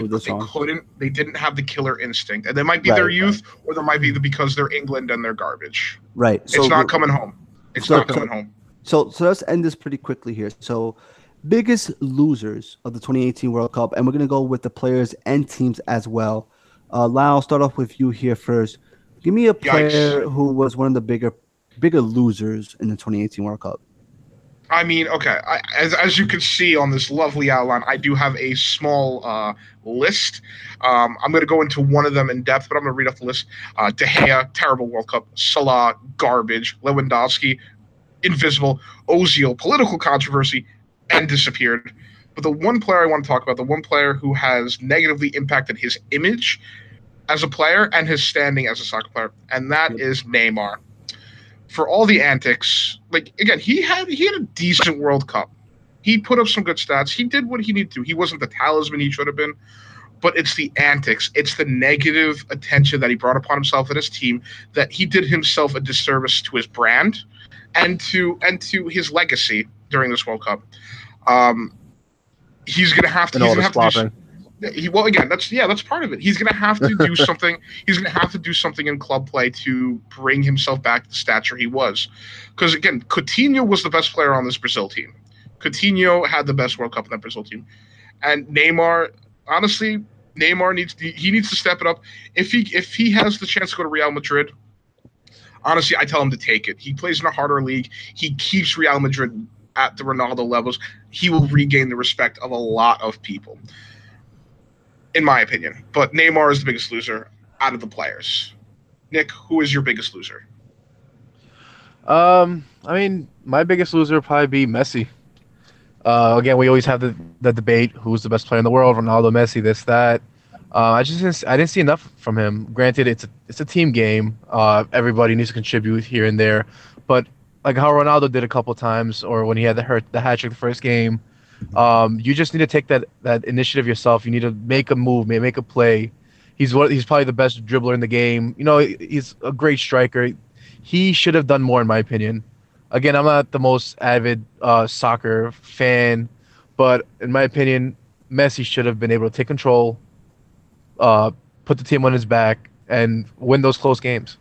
They didn't have the killer instinct, and that might be their youth, or there might be because they're England and they're garbage. Right. It's not coming home. It's not coming home. So let's end this pretty quickly here. So, biggest losers of the 2018 World Cup, and we're going to go with the players and teams as well. Lyle, I'll start off with you here first. Give me a player who was one of the bigger losers in the 2018 World Cup. I mean, okay, as you can see on this lovely outline, I do have a small list. I'm going to go into one of them in depth, but I'm going to read off the list. De Gea, terrible World Cup. Salah, garbage. Lewandowski, invisible. Ozil, political controversy, and disappeared. But the one player I want to talk about, the one player who has negatively impacted his image as a player and his standing as a soccer player, and that is Neymar. For all the antics, like, again, he had a decent World Cup. He put up some good stats. He did what he needed to. He wasn't the talisman he should have been, but it's the antics. It's the negative attention that he brought upon himself and his team, that he did himself a disservice to his brand and to his legacy during this World Cup. He's going to have to. That's part of it. He's going to have to do something. He's going to have to do something in club play to bring himself back to the stature he was. Because again, Coutinho was the best player on this Brazil team. Coutinho had the best World Cup in that Brazil team, and Neymar. Honestly, Neymar needs to step it up. If he has the chance to go to Real Madrid, honestly, I tell him to take it. He plays in a harder league. He keeps Real Madrid at the Ronaldo levels. He will regain the respect of a lot of people, in my opinion. But Neymar is the biggest loser out of the players. Nick, who is your biggest loser? I mean, my biggest loser would probably be Messi. Again, we always have the debate: who's the best player in the world? Ronaldo, Messi, this, that. I didn't see enough from him. Granted, it's a team game. Everybody needs to contribute here and there, but like how Ronaldo did a couple times, or when he had the hat trick the first game, you just need to take that initiative yourself. You need to make a move, make a play. He's probably the best dribbler in the game. You know, he's a great striker. He should have done more, in my opinion. Again, I'm not the most avid soccer fan, but in my opinion, Messi should have been able to take control, put the team on his back, and win those close games.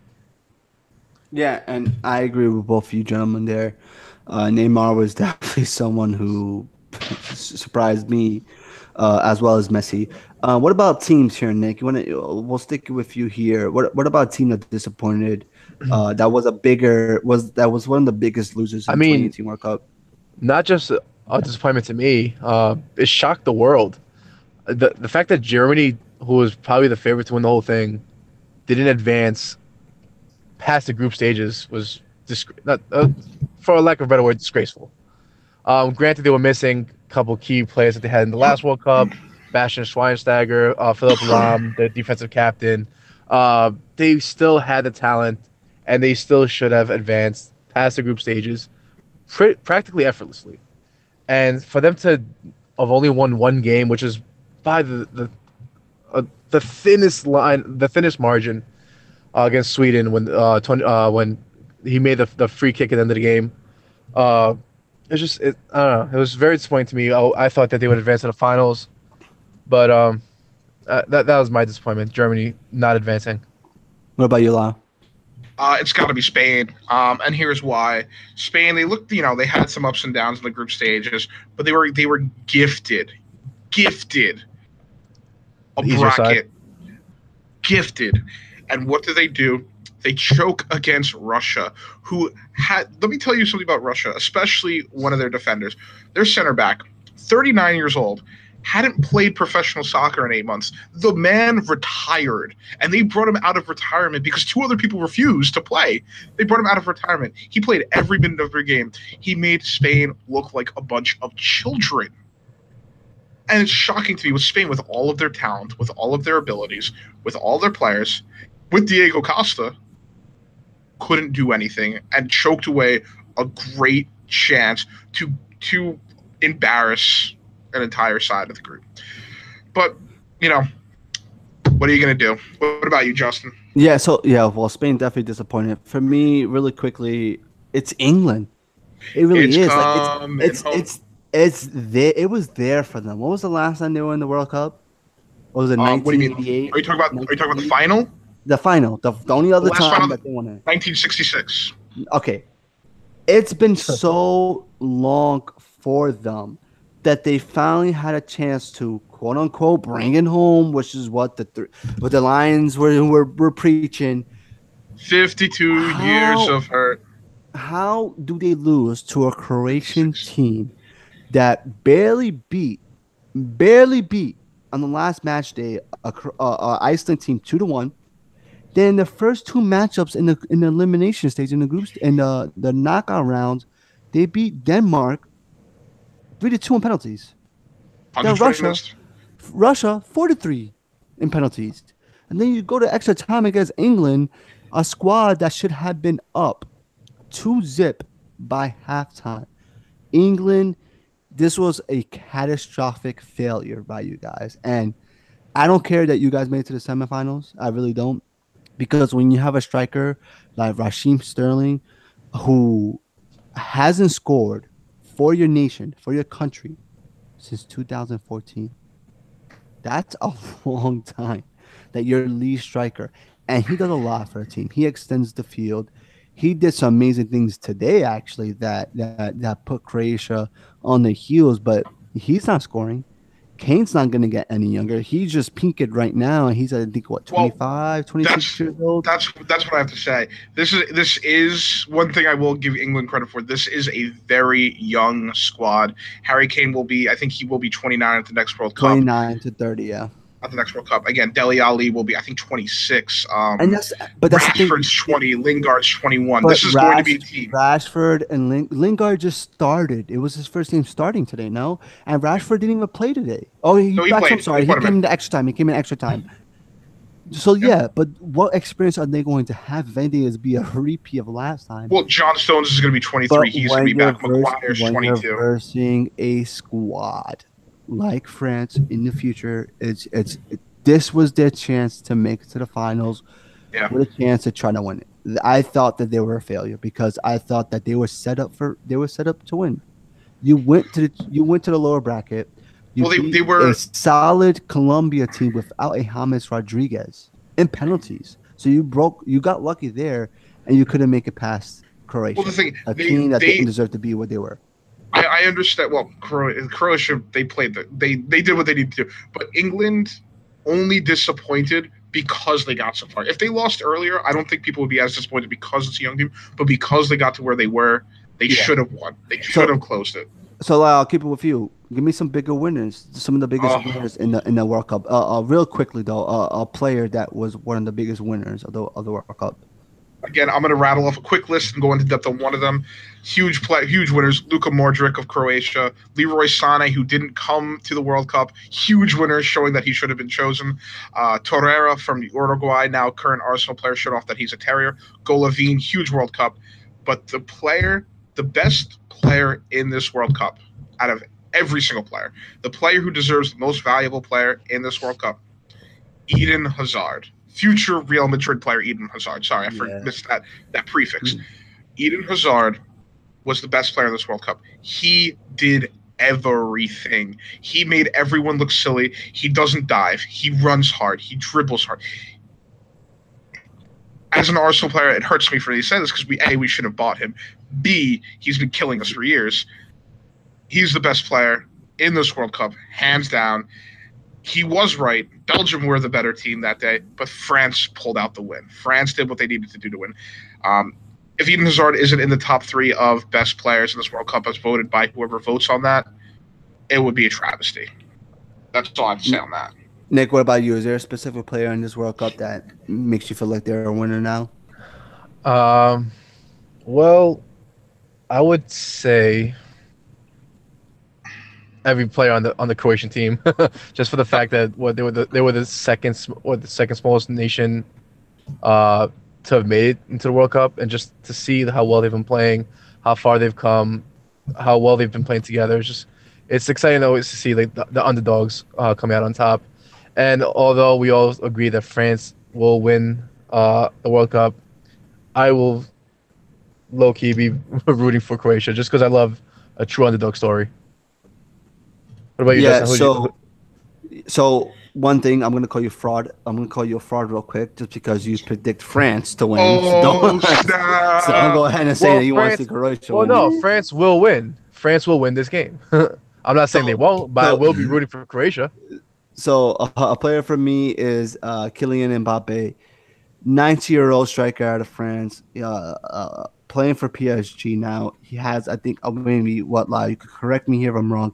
Yeah, and I agree with both of you gentlemen there. Neymar was definitely someone who surprised me, as well as Messi. What about teams here, Nick? You want to? We'll stick with you here. What about a team that disappointed? That was one of the biggest losers I in mean, 2018 World Cup. not just a disappointment to me. It shocked the world. The fact that Germany, who was probably the favorite to win the whole thing, didn't advance past the group stages was not, for a lack of a better word, disgraceful. Granted, they were missing a couple key players that they had in the last World Cup: Bastian Schweinsteiger, Philip Lahm, the defensive captain. They still had the talent, and they still should have advanced past the group stages practically effortlessly. And for them to have only won one game, which is by the thinnest line, the thinnest margin against Sweden when he made the free kick at the end of the game. Uh, I don't know. It was very disappointing to me. I thought that they would advance to the finals, but that was my disappointment. Germany not advancing. What about you, Lau? It's got to be Spain, and here's why. Spain, they looked, they had some ups and downs in the group stages, but they were gifted a The easier side. bracket, gifted. And what do? They choke against Russia, who had. Let me tell you something about Russia, especially one of their defenders. Their center back, 39 years old, hadn't played professional soccer in 8 months. The man retired, and they brought him out of retirement because two other people refused to play. They brought him out of retirement. He played every minute of their game. He made Spain look like a bunch of children. And it's shocking to me with Spain, with all of their talent, with all of their abilities, with all their players, with Diego Costa, couldn't do anything and choked away a great chance to embarrass an entire side of the group. But, what are you going to do? What about you, Justin? Yeah, well, Spain definitely disappointed. For me, really quickly, it's England. It really It's is. Like come and home. it's there. It was there for them. What was the last time they were in the World Cup? What was it, What do you mean? 1988? Are you talking about the final? The final, the only The other last time final, that they won it. 1966. Okay, it's been so long for them that they finally had a chance to quote unquote bring it home, which is what what the Lions were preaching. 52 years of hurt. How do they lose to a Croatian team that barely beat on the last match day a Iceland team 2-1? Then the first two matchups in the elimination stage in the groups in the knockout rounds, they beat Denmark 3-2 in penalties. Then 120 minutes. Russia 4-3 in penalties, and then you go to extra time against England, a squad that should have been up 2-0 by halftime. England, this was a catastrophic failure by you guys, and I don't care that you guys made it to the semifinals. I really don't. Because when you have a striker like Raheem Sterling, who hasn't scored for your nation, for your country, since 2014, that's a long time that you're lead striker. And he does a lot for the team. He extends the field. He did some amazing things today, actually, that put Croatia on the heels, but he's not scoring. Kane's not going to get any younger. He's just peaked right now. He's, I think, what, 25, 26 years old? That's what I have to say. This is one thing I will give England credit for. This is a very young squad. Harry Kane I think he will be 29 at the next World Cup. 29 to 30, yeah. At the next World Cup. Again, Dele Alli will be, I think, 26. And that's Rashford's 20. Lingard's 21. But This is going to be a team. Rashford and Lingard just started. It was his first game starting today, no? And Rashford didn't even play today. Oh, he played. I'm sorry. He came in extra time. He came in extra time. So, yeah, but what experience are they going to have if anything is be a repeat of last time? Well, John Stones is going to be 23. He's going to be back. Maguire's 22. When you're versing a squad like France in the future, this was their chance to make it to the finals, with a chance to try to win it. I thought that they were a failure because I thought that they were set up to win. You went to the lower bracket. They were a solid Colombia team without a James Rodriguez. in penalties. So you got lucky there, and you couldn't make it past Well, the Croatia, thing a they team that didn't they deserve to be what they were. I understand. Well, Croatia, they played they did what they needed to do, but England only disappointed because they got so far. If they lost earlier, I don't think people would be as disappointed because it's a young team, but because they got to where they were, they Yeah. should have won. They should So have closed it. so I'll keep it with you. Give me some bigger winners, some of the biggest Oh, winners in the World Cup. Real quickly though, a player that was one of the biggest winners of the World Cup. again, I'm going to rattle off a quick list and go into depth on one of them. Huge winners: Luka Modric of Croatia, Leroy Sané, who didn't come to the World Cup, huge winners, showing that he should have been chosen. Torreira from Uruguay, now current Arsenal player, showed off that he's a terrier. Golovin, huge World Cup, but the best player in this World Cup, out of every single player, the player who deserves the most valuable player in this World Cup, Eden Hazard, future Real Madrid player Eden Hazard. Sorry, Yeah. missed that prefix. Mm. Eden Hazard was the best player in this World Cup. He did everything. He made everyone look silly. He doesn't dive. He runs hard. He dribbles hard. As an Arsenal player, it hurts me for me to say this because we should have bought him. B, he's been killing us for years. He's the best player in this World Cup, hands down. He was right. Belgium were the better team that day, but France pulled out the win. France did what they needed to do to win. If Eden Hazard isn't in the top 3 of best players in this World Cup as voted by whoever votes on that, it would be a travesty. That's all I have to say on that. Nick, what about you? Is there a specific player in this World Cup that makes you feel like they're a winner now? Um, well, I would say every player on the Croatian team, just for the fact that they were the second smallest nation to have made it into the World Cup, and just to see how well they've been playing, how far they've come, how well they've been playing together. It's exciting always to see like the underdogs coming out on top. And although we all agree that France will win the World Cup, I will low key be rooting for Croatia just because I love a true underdog story. What about you, Yeah. Justin? So one thing, I'm gonna call you fraud. I'm gonna call you a fraud real quick, just because you predict France to win. So Oh, don't. So I'll go snap. ahead and say Well, that you want to see France. Croatia Well, win. no, France will win. France will win this game. I'm not saying they So, won't, but I so, will be rooting for Croatia. so a player for me is Kylian Mbappe, 90-year-old striker out of France, playing for PSG now. He has, I think, maybe what lie? You could correct me here if I'm wrong.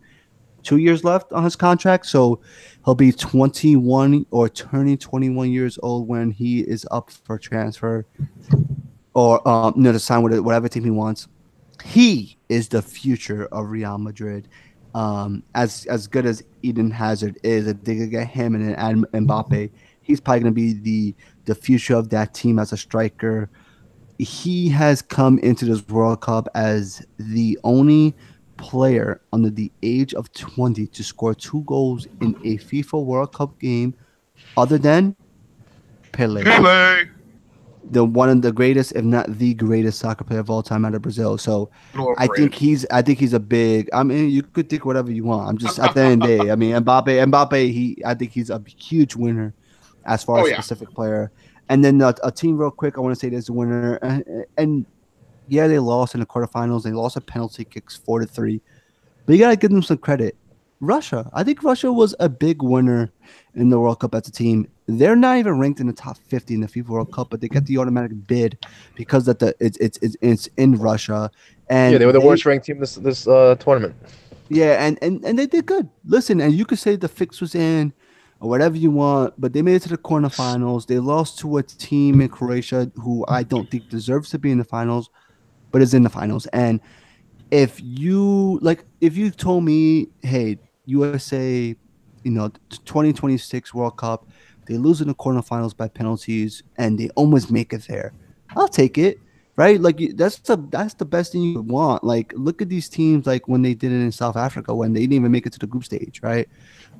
2 years left on his contract, so he'll be 21 or turning 21 years old when he is up for transfer or to sign with whatever team he wants. He is the future of Real Madrid. As good as Eden Hazard is, if they could get him and then add Mbappe, he's probably going to be the future of that team as a striker. He has come into this World Cup as the only player under the age of 20 to score 2 goals in a FIFA World Cup game, other than Pele, Pele. the one of the greatest, if not the greatest soccer player of all time out of Brazil. So A little I think overrated. he's a big. I mean, you could think whatever you want. I'm just at the end of the day. I mean, Mbappe. I think he's a huge winner as far Oh as yeah. specific player. And then a team real quick. I want to say there's a winner. And yeah, they lost in the quarterfinals. They lost at penalty kicks 4-3. But you gotta give them some credit. Russia. I think Russia was a big winner in the World Cup as a team. They're not even ranked in the top 50 in the FIFA World Cup, but they get the automatic bid because that it's in Russia. Yeah, And they were the worst ranked team this tournament. yeah, and they did good. Listen, and you could say the fix was in or whatever you want, but they made it to the quarterfinals. They lost to a team in Croatia who I don't think deserves to be in the finals, but is in the finals. And if you told me, hey, USA, 2026 World Cup, they lose in the quarterfinals by penalties and they almost make it there, I'll take it. Right, like that's the best thing you would want. Like, look at these teams, like when they did it in South Africa when they didn't even make it to the group stage, right?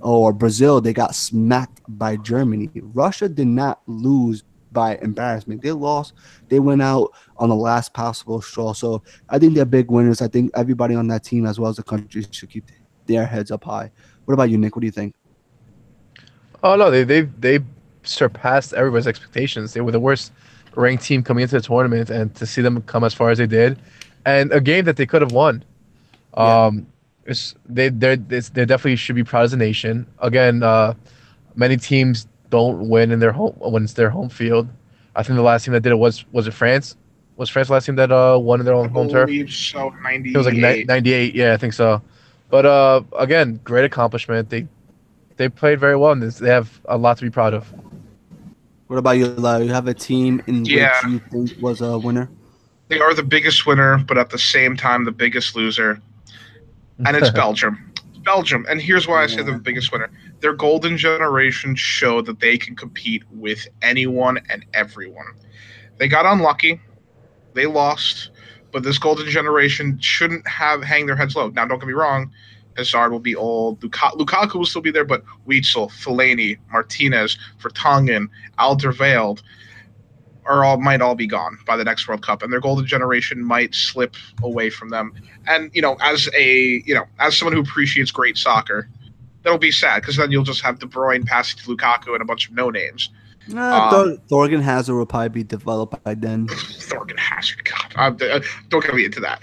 Or Brazil, they got smacked by Germany. Russia did not lose by embarrassment. They lost. They went out on the last possible straw. So I think they're big winners. I think everybody on that team, as well as the country, should keep their heads up high. What about you, Nick? What do you think? Oh no, they surpassed everybody's expectations. They were the worst ranked team coming into the tournament, and to see them come as far as they did, and a game that they could have won. Yeah. Um, they definitely should be proud as a nation. Again, many teams don't win in their home when it's their home field. I think the last team that did it was it France? Was France the last team that won in their I own home turf? believe so. It was like 98. 98. Yeah, I think so. But again, great accomplishment. They played very well, and they have a lot to be proud of. What about you, Lau? You have a team in Yeah, which you think was a winner? they are the biggest winner, but at the same time, the biggest loser. And it's Belgium. Belgium. And here's why I say the Yeah. biggest winner. Their golden generation showed that they can compete with anyone and everyone. They got unlucky. They lost. But this golden generation shouldn't have hang their heads low. Now, don't get me wrong. Hazard will be old. Lukaku will still be there, but Weitzel, Fellaini, Martinez, Vertonghen, Alderweireld might all be gone by the next World Cup, and their golden generation might slip away from them. And as someone who appreciates great soccer, that'll be sad because then you'll just have De Bruyne passing to Lukaku and a bunch of no names. Thorgan Hazard will probably be developed by then. Thorgan Hazard, God, don't get me into that.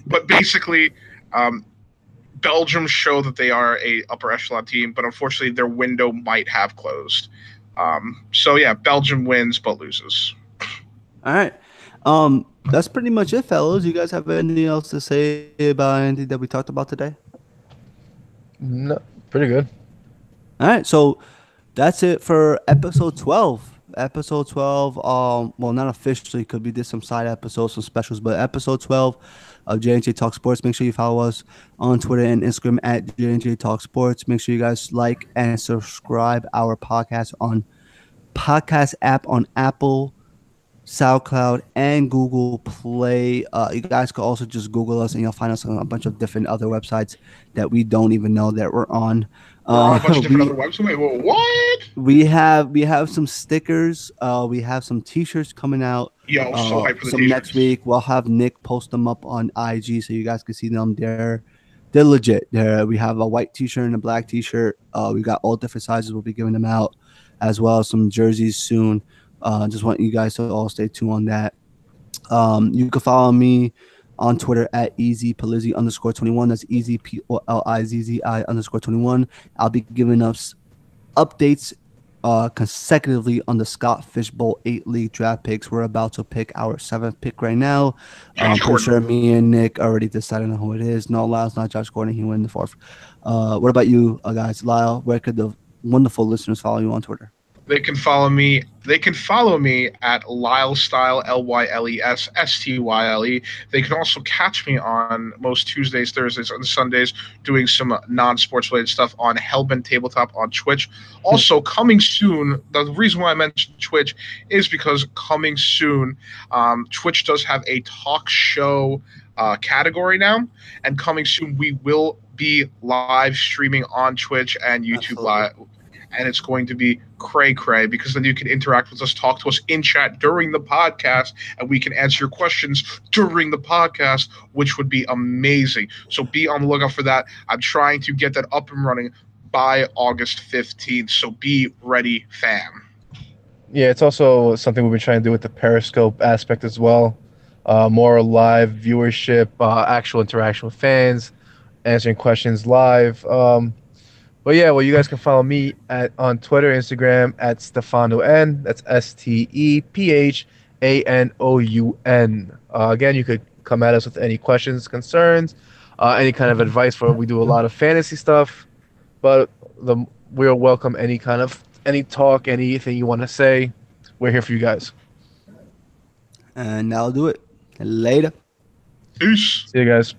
But basically, Belgium show that they are a upper echelon team, but unfortunately, their window might have closed. So yeah, Belgium wins but loses. All right. That's pretty much it, fellas. You guys have anything else to say about anything that we talked about today? No, pretty good. All right. So that's it for episode 12. Episode 12, well, not officially, because we did some side episodes, some specials, but episode 12 of JNJ Talk Sports. Make sure you follow us on Twitter and Instagram at JNJ Talk Sports. Make sure you guys like and subscribe our podcast on podcast app on Apple, SoundCloud, and Google Play. You guys can also just Google us and you'll find us on a bunch of different other websites that we don't even know that we're on. We're on a bunch of different other websites. Wait, what? We have some stickers. We have some T-shirts coming out. Yo, so hyped for the some t-shirts. next week. We'll have Nick post them up on IG so you guys can see them. They're legit. We have a white T-shirt and a black T-shirt. We got all different sizes. We'll be giving them out, as well as some jerseys soon. Just want you guys to all stay tuned on that. You can follow me on Twitter at easypalizzi_21. That's easy POLIZZI _21. I'll be giving us updates consecutively on the Scott Fishbowl 8 League draft picks. We're about to pick our 7th pick right now. I'm pretty sure me and Nick already decided on who it is. No, Lyle's not Josh Gordon. He won the 4th. What about you guys? Lyle, where could the wonderful listeners follow you on Twitter? They can follow me. They can follow me at Lylestyle, LYLESSTYLE. They can also catch me on most Tuesdays, Thursdays, and Sundays doing some non-sports related stuff on Hellbent Tabletop on Twitch. Also, coming soon. The reason why I mentioned Twitch is because coming soon, Twitch does have a talk show category now, and coming soon we will be live streaming on Twitch and YouTube Live. And it's going to be cray-cray because then you can interact with us, talk to us in chat during the podcast, and we can answer your questions during the podcast, which would be amazing. So be on the lookout for that. I'm trying to get that up and running by August 15th, so be ready, fam. Yeah, it's also something we've been trying to do with the Periscope aspect as well. More live viewership, actual interaction with fans, answering questions live. But yeah, well, you guys can follow me on Twitter, Instagram at Stefano N. That's STEPHANOUN. Again, you could come at us with any questions, concerns, any kind of advice. For we do a lot of fantasy stuff, but we'll welcome any talk, anything you want to say. We're here for you guys. And that'll do it. Later. Peace. See you guys.